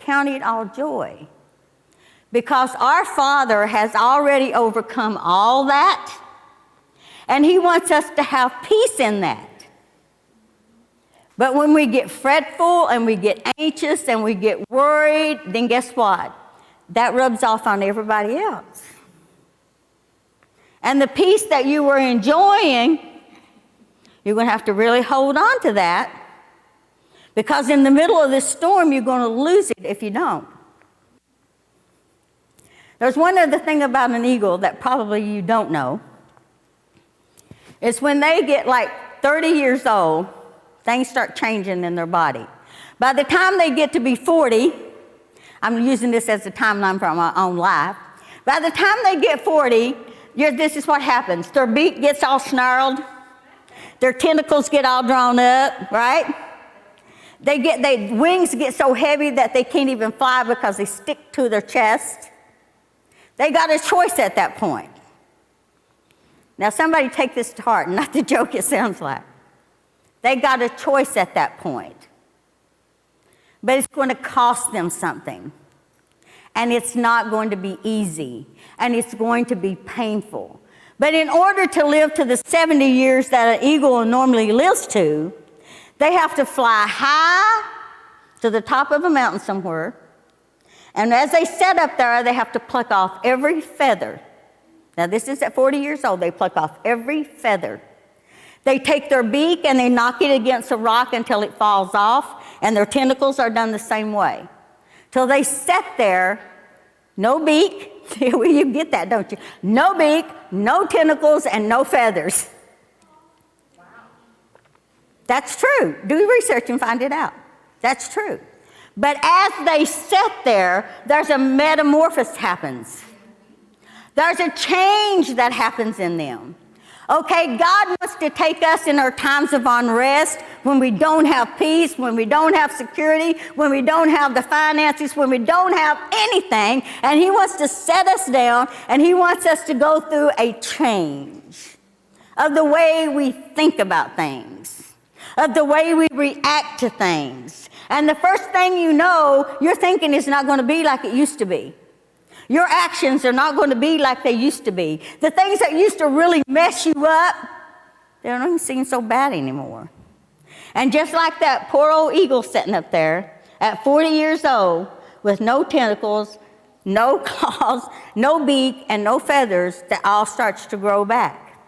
Count it all joy. Because our Father has already overcome all that, and He wants us to have peace in that. But when we get fretful and we get anxious and we get worried, then guess what? That rubs off on everybody else. And the peace that you were enjoying, you're going to have to really hold on to that, because in the middle of this storm, you're going to lose it if you don't. There's one other thing about an eagle that probably you don't know. It's when they get like 30 years old, things start changing in their body. By the time they get to be 40, I'm using this as a timeline from my own life. By the time they get 40, this is what happens. Their beak gets all snarled. Their tentacles get all drawn up, right? Their wings get so heavy that they can't even fly because they stick to their chest. They got a choice at that point. Now, somebody take this to heart, not the joke it sounds like. They got a choice at that point. But it's going to cost them something. And it's not going to be easy. And it's going to be painful. But in order to live to the 70 years that an eagle normally lives to, they have to fly high to the top of a mountain somewhere. And as they set up there, they have to pluck off every feather. Now, this is at 40 years old. They pluck off every feather. They take their beak and they knock it against a rock until it falls off, and their tentacles are done the same way. Till they sit there, no beak. You get that, don't you? No beak, no tentacles, and no feathers. Wow. That's true. Do research and find it out. That's true. But as they sit there, there's a metamorphosis happens. There's a change that happens in them. Okay, God wants to take us in our times of unrest, when we don't have peace, when we don't have security, when we don't have the finances, when we don't have anything, and He wants to set us down, and He wants us to go through a change of the way we think about things, of the way we react to things. And the first thing you know, your thinking is not going to be like it used to be. Your actions are not going to be like they used to be. The things that used to really mess you up, they don't even seem so bad anymore. And just like that poor old eagle sitting up there at 40 years old with no tentacles, no claws, no beak, and no feathers, that all starts to grow back.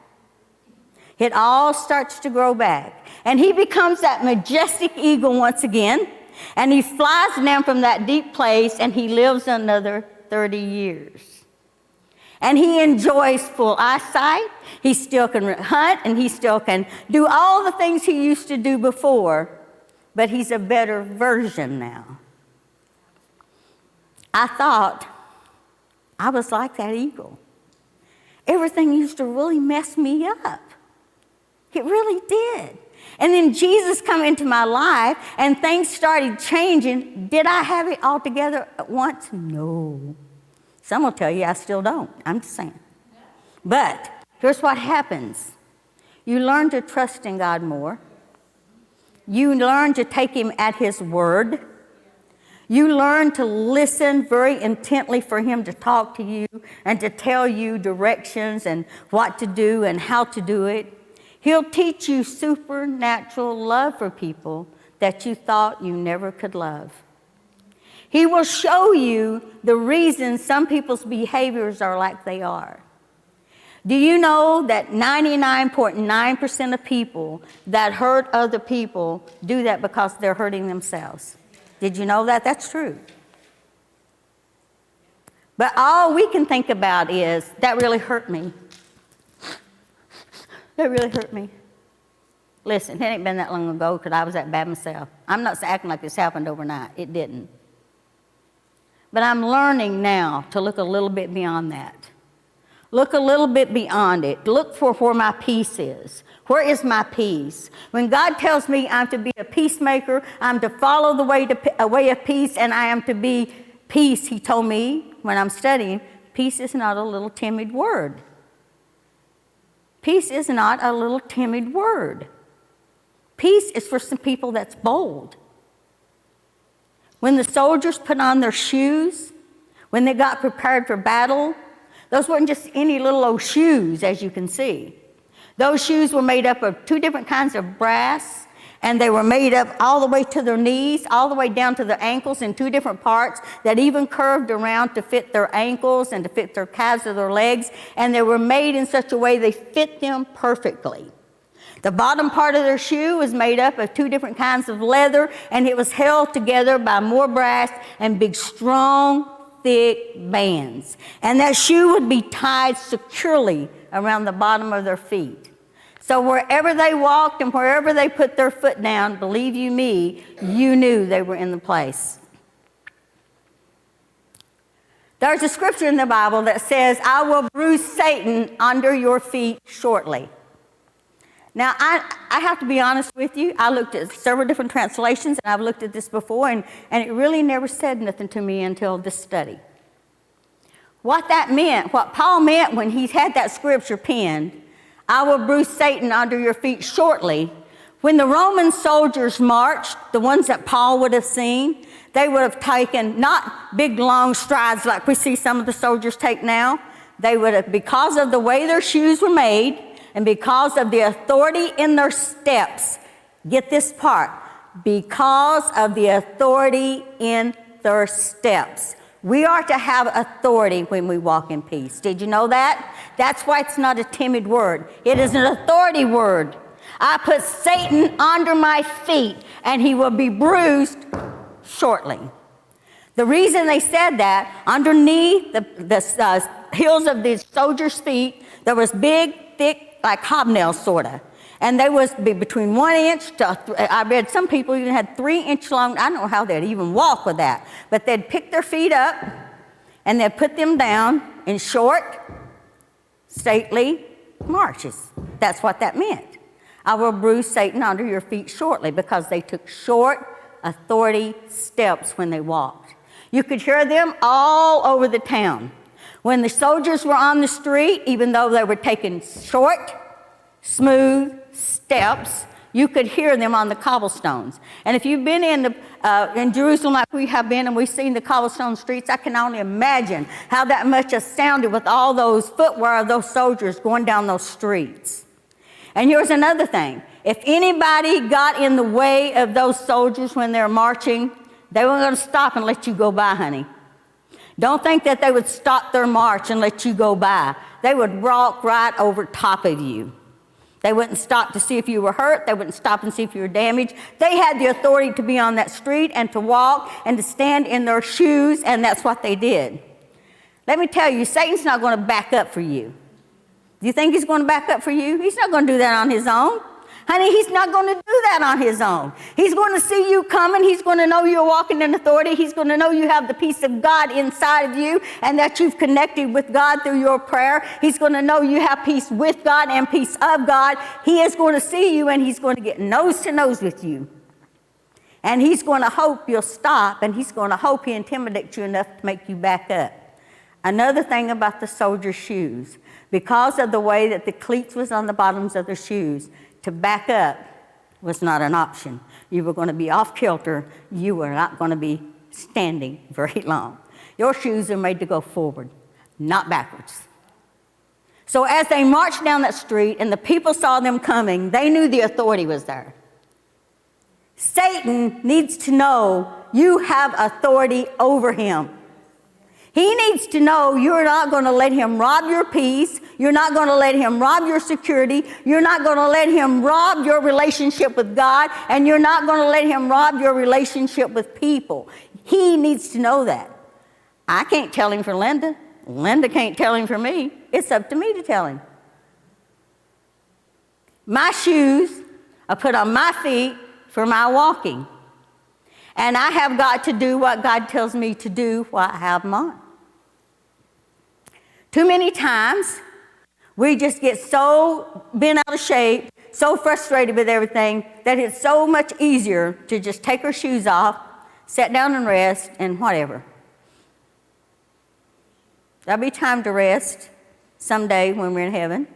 It all starts to grow back. And he becomes that majestic eagle once again, and he flies down from that deep place, and he lives another 30 years. And he enjoys full eyesight. He still can hunt, and he still can do all the things he used to do before, but he's a better version now. I thought I was like that eagle. Everything used to really mess me up. It really did. And then Jesus come into my life, and things started changing. Did I have it all together at once? No. Some will tell you I still don't. I'm just saying. But here's what happens. You learn to trust in God more. You learn to take him at his word. You learn to listen very intently for him to talk to you and to tell you directions and what to do and how to do it. He'll teach you supernatural love for people that you thought you never could love. He will show you the reason some people's behaviors are like they are. Do you know that 99.9% of people that hurt other people do that because they're hurting themselves? Did you know that? That's true. But all we can think about is, that really hurt me. That really hurt me. Listen, it ain't been that long ago because I was that bad myself. I'm not acting like this happened overnight. It didn't. But I'm learning now to look a little bit beyond that. Look a little bit beyond it. Look for where my peace is. Where is my peace? When God tells me I'm to be a peacemaker, I'm to follow the way of peace, and I am to be peace, he told me when I'm studying, peace is not a little timid word. Peace is not a little timid word. Peace is for some people that's bold. When the soldiers put on their shoes, when they got prepared for battle, those weren't just any little old shoes, as you can see. Those shoes were made up of two different kinds of brass, and they were made up all the way to their knees, all the way down to their ankles in two different parts that even curved around to fit their ankles and to fit their calves of their legs, and they were made in such a way they fit them perfectly. The bottom part of their shoe was made up of two different kinds of leather, and it was held together by more brass and big, strong, thick bands. And that shoe would be tied securely around the bottom of their feet. So wherever they walked and wherever they put their foot down, believe you me, you knew they were in the place. There's a scripture in the Bible that says, I will bruise Satan under your feet shortly. Now, I have to be honest with you. I looked at several different translations, and I've looked at this before, and it really never said nothing to me until this study. What that meant, what Paul meant when he had that scripture penned, I will bruise Satan under your feet shortly. When the Roman soldiers marched, the ones that Paul would have seen, they would have taken not big, long strides like we see some of the soldiers take now. They would have, because of the way their shoes were made, and because of the authority in their steps, get this part, because of the authority in their steps. We are to have authority when we walk in peace. Did you know that? That's why it's not a timid word. It is an authority word. I put Satan under my feet, and he will be bruised shortly. The reason they said that, underneath the heels of the soldiers' feet, there was big, thick, like hobnails, sort of. And they was be between 1 inch to, I read some people even had 3 inch long, I don't know how they'd even walk with that, but they'd pick their feet up and they'd put them down in short, stately marches. That's what that meant. I will bruise Satan under your feet shortly, because they took short authority steps when they walked. You could hear them all over the town. When the soldiers were on the street, even though they were taking short, smooth steps, You could hear them on the cobblestones. And if you've been in Jerusalem like we have been and we've seen the cobblestone streets, I can only imagine how that must have sounded with all those footwear of those soldiers going down those streets. And here's another thing. If anybody got in the way of those soldiers when they're marching, they weren't going to stop and let you go by, honey. Don't think that they would stop their march and let you go by. They would walk right over top of you. They wouldn't stop to see if you were hurt. They wouldn't stop and see if you were damaged. They had the authority to be on that street and to walk and to stand in their shoes, and that's what they did. Let me tell you, Satan's not going to back up for you. Do you think he's going to back up for you? He's not going to do that on his own. Honey, he's not going to do that on his own. He's going to see you coming. He's going to know you're walking in authority. He's going to know you have the peace of God inside of you and that you've connected with God through your prayer. He's going to know you have peace with God and peace of God. He is going to see you, and he's going to get nose to nose with you. And he's going to hope you'll stop, and he's going to hope he intimidates you enough to make you back up. Another thing about the soldier's shoes, because of the way that the cleats was on the bottoms of their shoes, to back up was not an option. You were going to be off kilter. You were not going to be standing very long. Your shoes are made to go forward, not backwards. So as they marched down that street and the people saw them coming, they knew the authority was there. Satan needs to know you have authority over him. He needs to know you're not going to let him rob your peace. You're not going to let him rob your security. You're not going to let him rob your relationship with God. And you're not going to let him rob your relationship with people. He needs to know that. I can't tell him for Linda. Linda can't tell him for me. It's up to me to tell him. My shoes are put on my feet for my walking. And I have got to do what God tells me to do while I have them on. Too many times, we just get so bent out of shape, so frustrated with everything, that it's so much easier to just take our shoes off, sit down and rest, and whatever. There'll be time to rest someday when we're in heaven.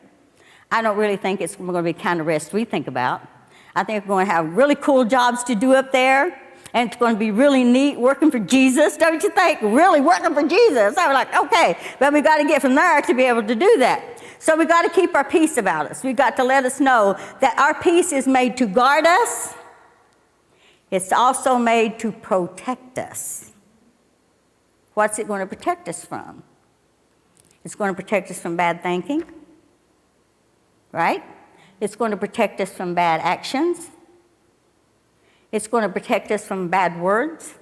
I don't really think it's going to be the kind of rest we think about. I think we're going to have really cool jobs to do up there. And it's going to be really neat working for Jesus, don't you think? Really working for Jesus. I was like, okay, but we got to get from there to be able to do that. So we got to keep our peace about us. We got to let us know that our peace is made to guard us. It's also made to protect us. What's it going to protect us from? It's going to protect us from bad thinking, right? It's going to protect us from bad actions. It's going to protect us from bad words.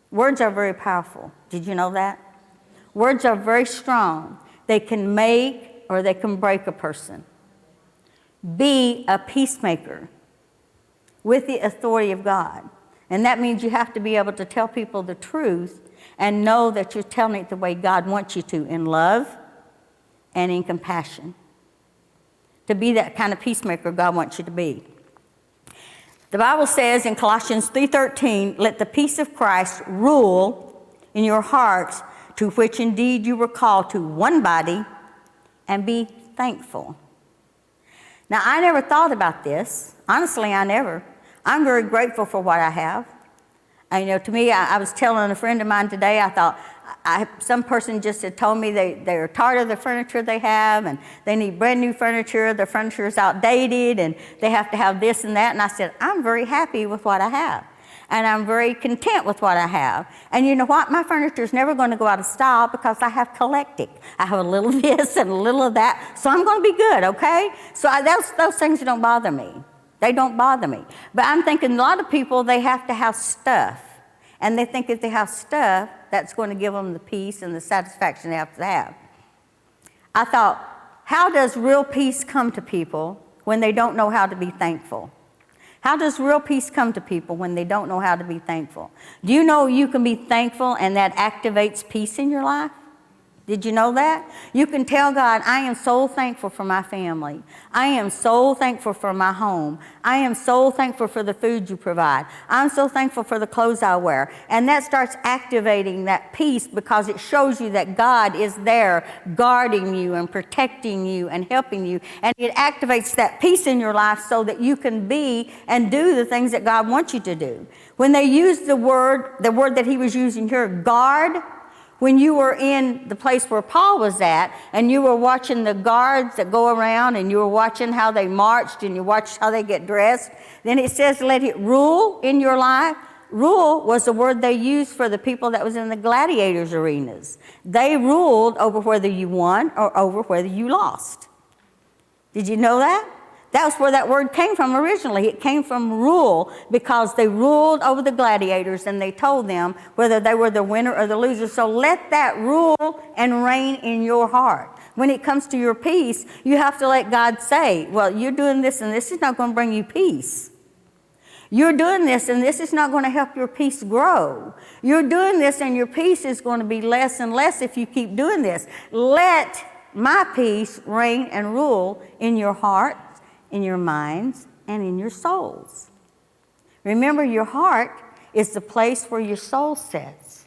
Words are very powerful. Did you know that? Words are very strong. They can make or they can break a person. Be a peacemaker with the authority of God. And that means you have to be able to tell people the truth and know that you're telling it the way God wants you to, in love and in compassion. To be that kind of peacemaker God wants you to be. The Bible says in Colossians 3:13, let the peace of Christ rule in your hearts, to which indeed you were called to one body, and be thankful. Now, I never thought about this. Honestly, I never. I'm very grateful for what I have. And, to me, I was telling a friend of mine today, I thought, some person just had told me they're tired of the furniture they have, and they need brand new furniture. Their furniture is outdated, and they have to have this and that. And I said, I'm very happy with what I have. And I'm very content with what I have. And you know what? My furniture is never going to go out of style because I have collected. I have a little of this and a little of that. So I'm going to be good, okay? So those things don't bother me. They don't bother me. But I'm thinking a lot of people, they have to have stuff. And they think if they have stuff, that's going to give them the peace and the satisfaction they have to have. I thought, how does real peace come to people when they don't know how to be thankful? How does real peace come to people when they don't know how to be thankful? Do you know you can be thankful and that activates peace in your life? Did you know that? You can tell God, I am so thankful for my family. I am so thankful for my home. I am so thankful for the food you provide. I'm so thankful for the clothes I wear. And that starts activating that peace because it shows you that God is there guarding you and protecting you and helping you. And it activates that peace in your life so that you can be and do the things that God wants you to do. When they use the word that he was using here, guard, when you were in the place where Paul was at and you were watching the guards that go around and you were watching how they marched and you watched how they get dressed, then it says let it rule in your life. Rule was the word they used for the people that was in the gladiators arenas. They ruled over whether you won or over whether you lost. Did you know that? That's where that word came from originally. It came from rule because they ruled over the gladiators and they told them whether they were the winner or the loser. So let that rule and reign in your heart. When it comes to your peace, you have to let God say, well, you're doing this and this is not going to bring you peace. You're doing this and this is not going to help your peace grow. You're doing this and your peace is going to be less and less if you keep doing this. Let my peace reign and rule in your heart, in your minds, and in your souls. Remember, your heart is the place where your soul sits.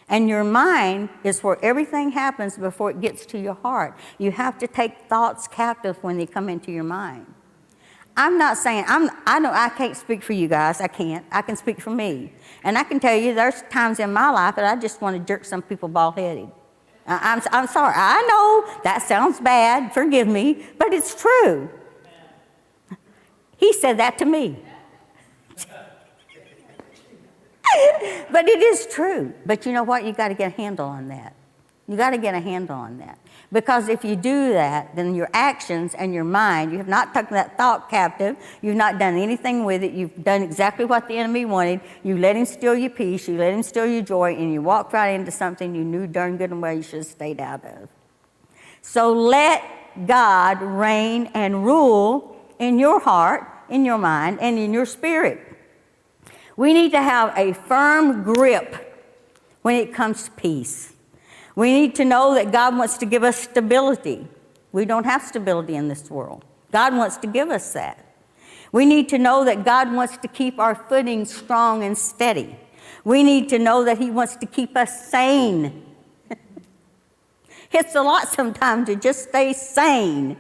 And your mind is where everything happens before it gets to your heart. You have to take thoughts captive when they come into your mind. I'm not saying, I can't speak for you guys. I can't. I can speak for me. And I can tell you there's times in my life that I just want to jerk some people bald-headed. I'm sorry. I know that sounds bad. Forgive me. But it's true. He said that to me. But it is true. But you know what? You got to get a handle on that. You got to get a handle on that. Because if you do that, then your actions and your mind, you have not taken that thought captive. You've not done anything with it. You've done exactly what the enemy wanted. You let him steal your peace. You let him steal your joy. And you walked right into something you knew darn good and well you should have stayed out of. So let God reign and rule in your heart, in your mind, and in your spirit. We need to have a firm grip when it comes to peace. We need to know that God wants to give us stability. We don't have stability in this world. God wants to give us that. We need to know that God wants to keep our footing strong and steady. We need to know that he wants to keep us sane. It's a lot sometimes to just stay sane.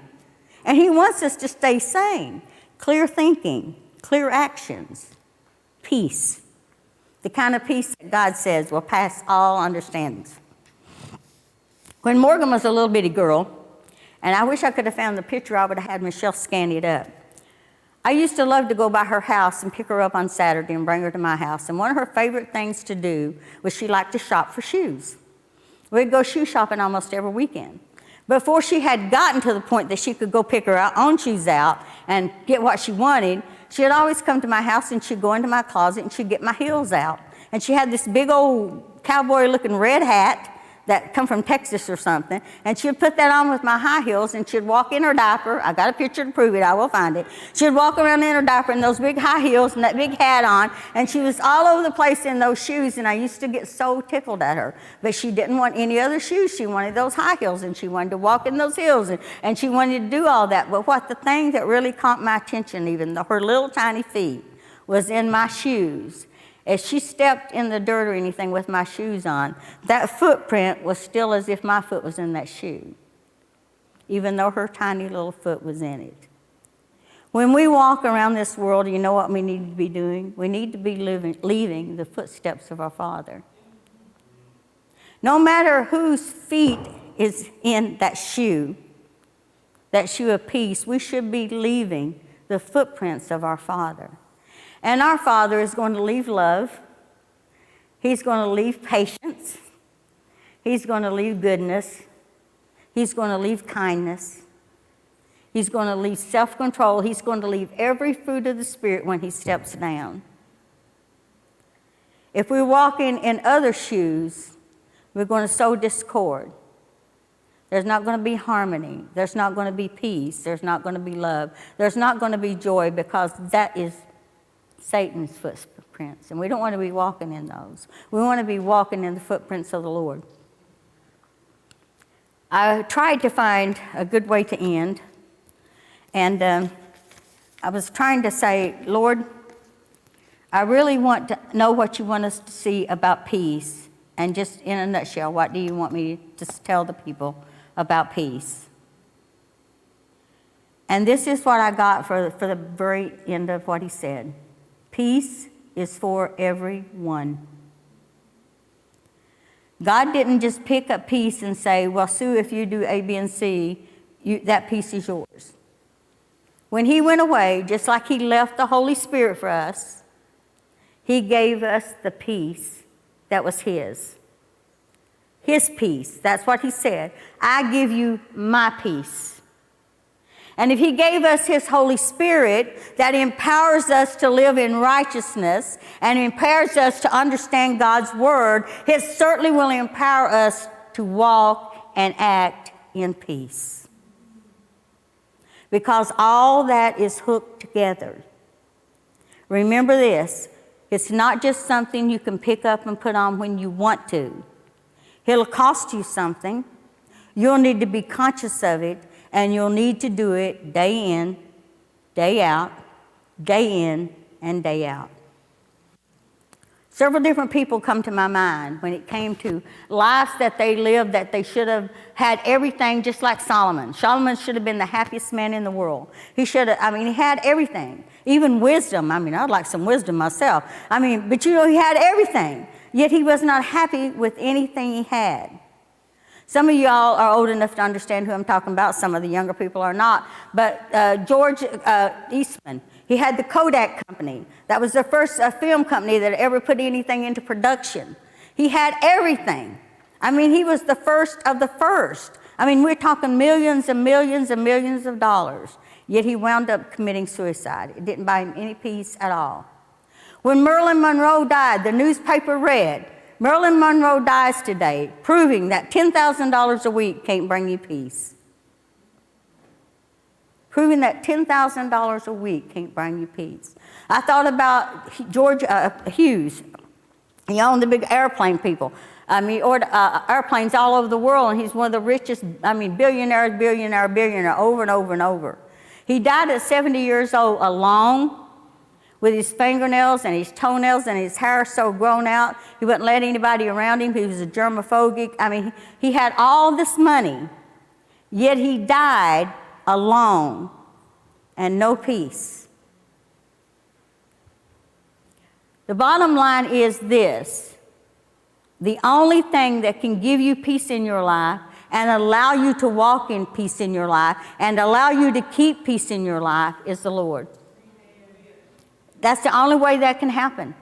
And he wants us to stay sane. Clear thinking, clear actions, peace. The kind of peace that God says will pass all understandings. When Morgan was a little bitty girl, and I wish I could have found the picture, I would have had Michelle scan it up. I used to love to go by her house and pick her up on Saturday and bring her to my house. And one of her favorite things to do was she liked to shop for shoes. We'd go shoe shopping almost every weekend. Before she had gotten to the point that she could go pick her own shoes out and get what she wanted, she would always come to my house and she'd go into my closet and she'd get my heels out. And she had this big old cowboy-looking red hat that come from Texas or something, and she'd put that on with my high heels, and she'd walk in her diaper. I got a picture to prove it. I will find it. She'd walk around in her diaper in those big high heels and that big hat on, and she was all over the place in those shoes, and I used to get so tickled at her. But she didn't want any other shoes. She wanted those high heels, and she wanted to walk in those heels, and she wanted to do all that. But what the thing that really caught my attention, even though her little tiny feet, was in my shoes. As she stepped in the dirt or anything with my shoes on, that footprint was still as if my foot was in that shoe, even though her tiny little foot was in it. When we walk around this world, you know what we need to be doing? We need to be leaving the footsteps of our Father. No matter whose feet is in that shoe of peace, we should be leaving the footprints of our Father. And our Father is going to leave love. He's going to leave patience. He's going to leave goodness. He's going to leave kindness. He's going to leave self-control. He's going to leave every fruit of the Spirit when he steps down. If we walk in other shoes, we're going to sow discord. There's not going to be harmony. There's not going to be peace. There's not going to be love. There's not going to be joy, because that is Satan's footprints, and we don't want to be walking in those. We want to be walking in the footprints of the Lord. I tried to find a good way to end, and I was trying to say, Lord, I really want to know what you want us to see about peace, and just in a nutshell, what do you want me to tell the people about peace? And this is what I got for the very end of what he said. Peace is for everyone. God didn't just pick up peace and say, well, Sue, if you do A, B, and C, that peace is yours. When he went away, just like he left the Holy Spirit for us, he gave us the peace that was his. His peace. That's what he said. I give you my peace. And if he gave us his Holy Spirit that empowers us to live in righteousness and empowers us to understand God's word, it certainly will empower us to walk and act in peace. Because all that is hooked together. Remember this, it's not just something you can pick up and put on when you want to. It'll cost you something. You'll need to be conscious of it. And you'll need to do it day in, day out, day in, and day out. Several different people come to my mind when it came to lives that they lived that they should have had everything, just like Solomon. Solomon should have been the happiest man in the world. He should have, he had everything, even wisdom. I'd like some wisdom myself. But he had everything, yet he was not happy with anything he had. Some of y'all are old enough to understand who I'm talking about. Some of the younger people are not. But George Eastman, he had the Kodak Company. That was the first film company that ever put anything into production. He had everything. He was the first of the first. We're talking millions and millions and millions of dollars. Yet he wound up committing suicide. It didn't buy him any peace at all. When Marilyn Monroe died, the newspaper read, Marilyn Monroe dies today, proving that $10,000 a week can't bring you peace. Proving that $10,000 a week can't bring you peace. I thought about George Hughes. He owned the big airplane people. He ordered airplanes all over the world, and he's one of the richest, billionaire, over and over and over. He died at 70 years old alone, with his fingernails and his toenails and his hair so grown out. He wouldn't let anybody around him. He was a germophobic. He had all this money, yet he died alone and no peace. The bottom line is this. The only thing that can give you peace in your life and allow you to walk in peace in your life and allow you to keep peace in your life is the Lord. That's the only way that can happen.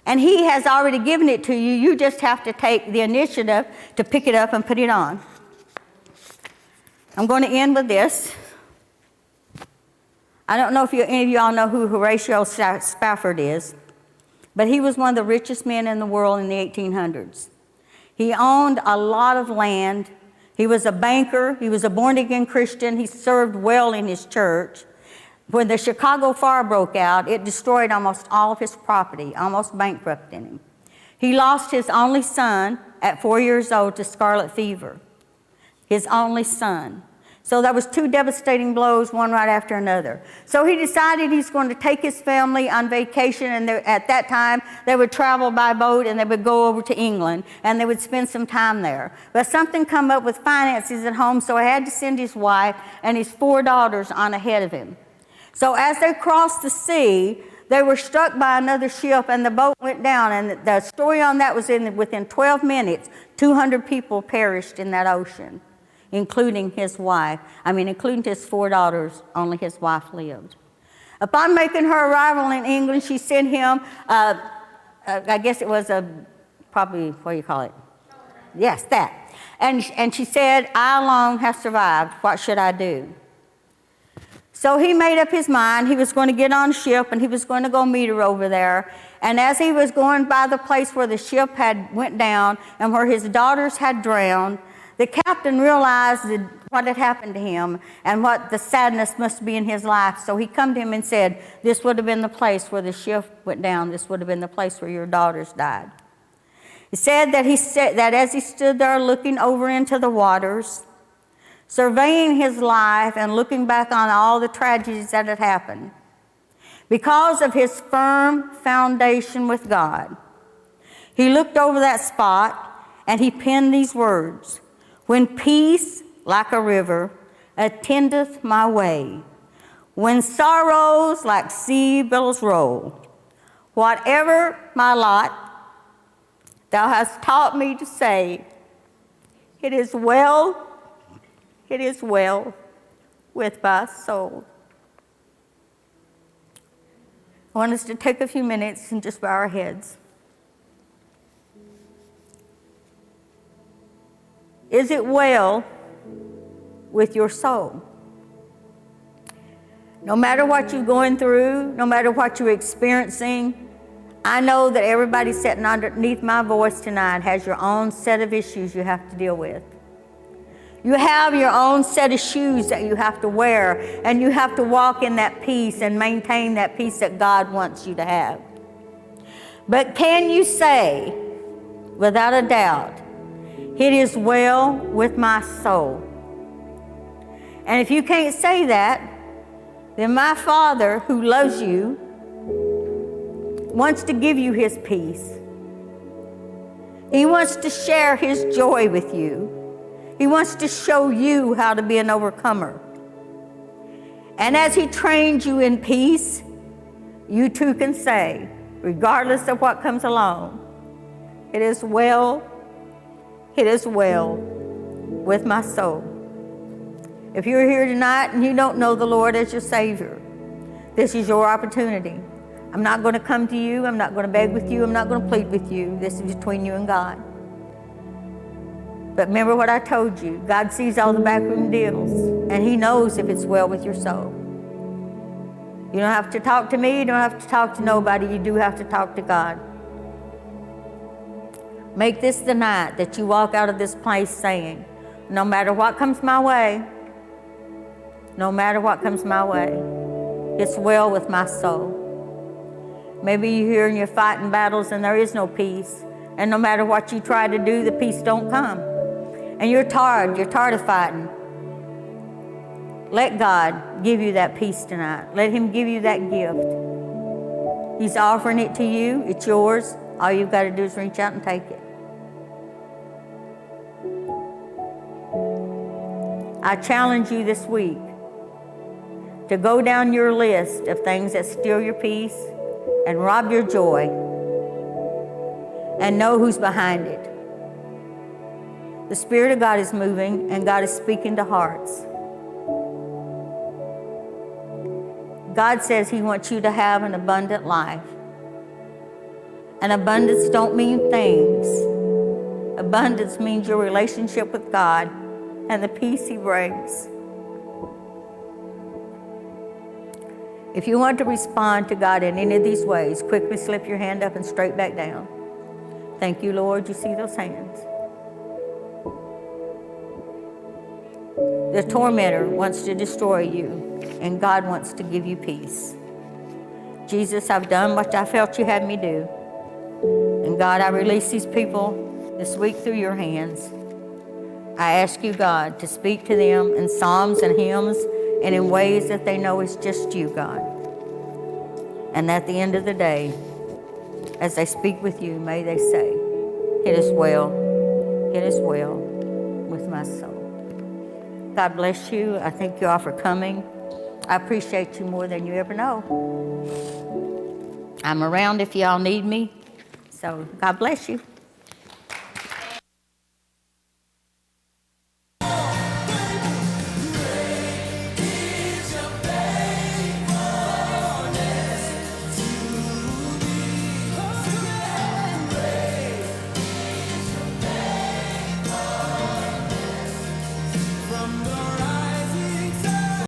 And he has already given it to you. You just have to take the initiative to pick it up and put it on. I'm going to end with this. I don't know if any of y'all know who Horatio Spafford is, but he was one of the richest men in the world in the 1800s. He owned a lot of land. He was a banker. He was a born-again Christian. He served well in his church. When the Chicago fire broke out, it destroyed almost all of his property, almost bankrupted him. He lost his only son at 4 years old to scarlet fever, his only son. So that was two devastating blows, one right after another. So he decided he's going to take his family on vacation, and at that time, they would travel by boat, and they would go over to England, and they would spend some time there. But something come up with finances at home, so he had to send his wife and his 4 daughters on ahead of him. So as they crossed the sea, they were struck by another ship, and the boat went down. And the story on that was within 12 minutes, 200 people perished in that ocean, including his wife. Including his 4 daughters, only his wife lived. Upon making her arrival in England, she sent him, I guess it was probably, what do you call it? Yes, that. And she said, I alone have survived. What should I do? So he made up his mind. He was going to get on a ship, and he was going to go meet her over there. And as he was going by the place where the ship had went down and where his daughters had drowned, the captain realized what had happened to him and what the sadness must be in his life. So he come to him and said, this would have been the place where the ship went down. This would have been the place where your daughters died. He said that as he stood there looking over into the waters, surveying his life and looking back on all the tragedies that had happened. Because of his firm foundation with God, he looked over that spot and he penned these words: "When peace like a river attendeth my way, when sorrows like sea billows roll, whatever my lot, thou hast taught me to say, it is well with my soul." I want us to take a few minutes and just bow our heads. Is it well with your soul? No matter what you're going through, no matter what you're experiencing, I know that everybody sitting underneath my voice tonight has your own set of issues you have to deal with. You have your own set of shoes that you have to wear, and you have to walk in that peace and maintain that peace that God wants you to have. But can you say, without a doubt, it is well with my soul? And if you can't say that, then my Father who loves you wants to give you his peace. He wants to share his joy with you. He wants to show you how to be an overcomer. And as he trains you in peace, you too can say, regardless of what comes along, it is well with my soul. If you're here tonight and you don't know the Lord as your Savior, this is your opportunity. I'm not going to come to you. I'm not going to beg with you. I'm not going to plead with you. This is between you and God. But remember what I told you. God sees all the backroom deals, and he knows if it's well with your soul. You don't have to talk to me. You don't have to talk to nobody. You do have to talk to God. Make this the night that you walk out of this place saying, no matter what comes my way, no matter what comes my way, it's well with my soul. Maybe you're here and you're fighting battles and there is no peace. And no matter what you try to do, the peace don't come. And you're tired of fighting. Let God give you that peace tonight. Let him give you that gift. He's offering it to you. It's yours. All you've got to do is reach out and take it. I challenge you this week to go down your list of things that steal your peace and rob your joy, and know who's behind it. The Spirit of God is moving, and God is speaking to hearts. God says he wants you to have an abundant life. And abundance don't mean things. Abundance means your relationship with God and the peace he brings. If you want to respond to God in any of these ways, quickly slip your hand up and straight back down. Thank you, Lord. You see those hands. The tormentor wants to destroy you, and God wants to give you peace. Jesus, I've done what I felt you had me do. And God, I release these people this week through your hands. I ask you, God, to speak to them in psalms and hymns and in ways that they know it's just you, God. And at the end of the day, as they speak with you, may they say, it is well with my soul. God bless you. I thank you all for coming. I appreciate you more than you ever know. I'm around if y'all need me. So God bless you.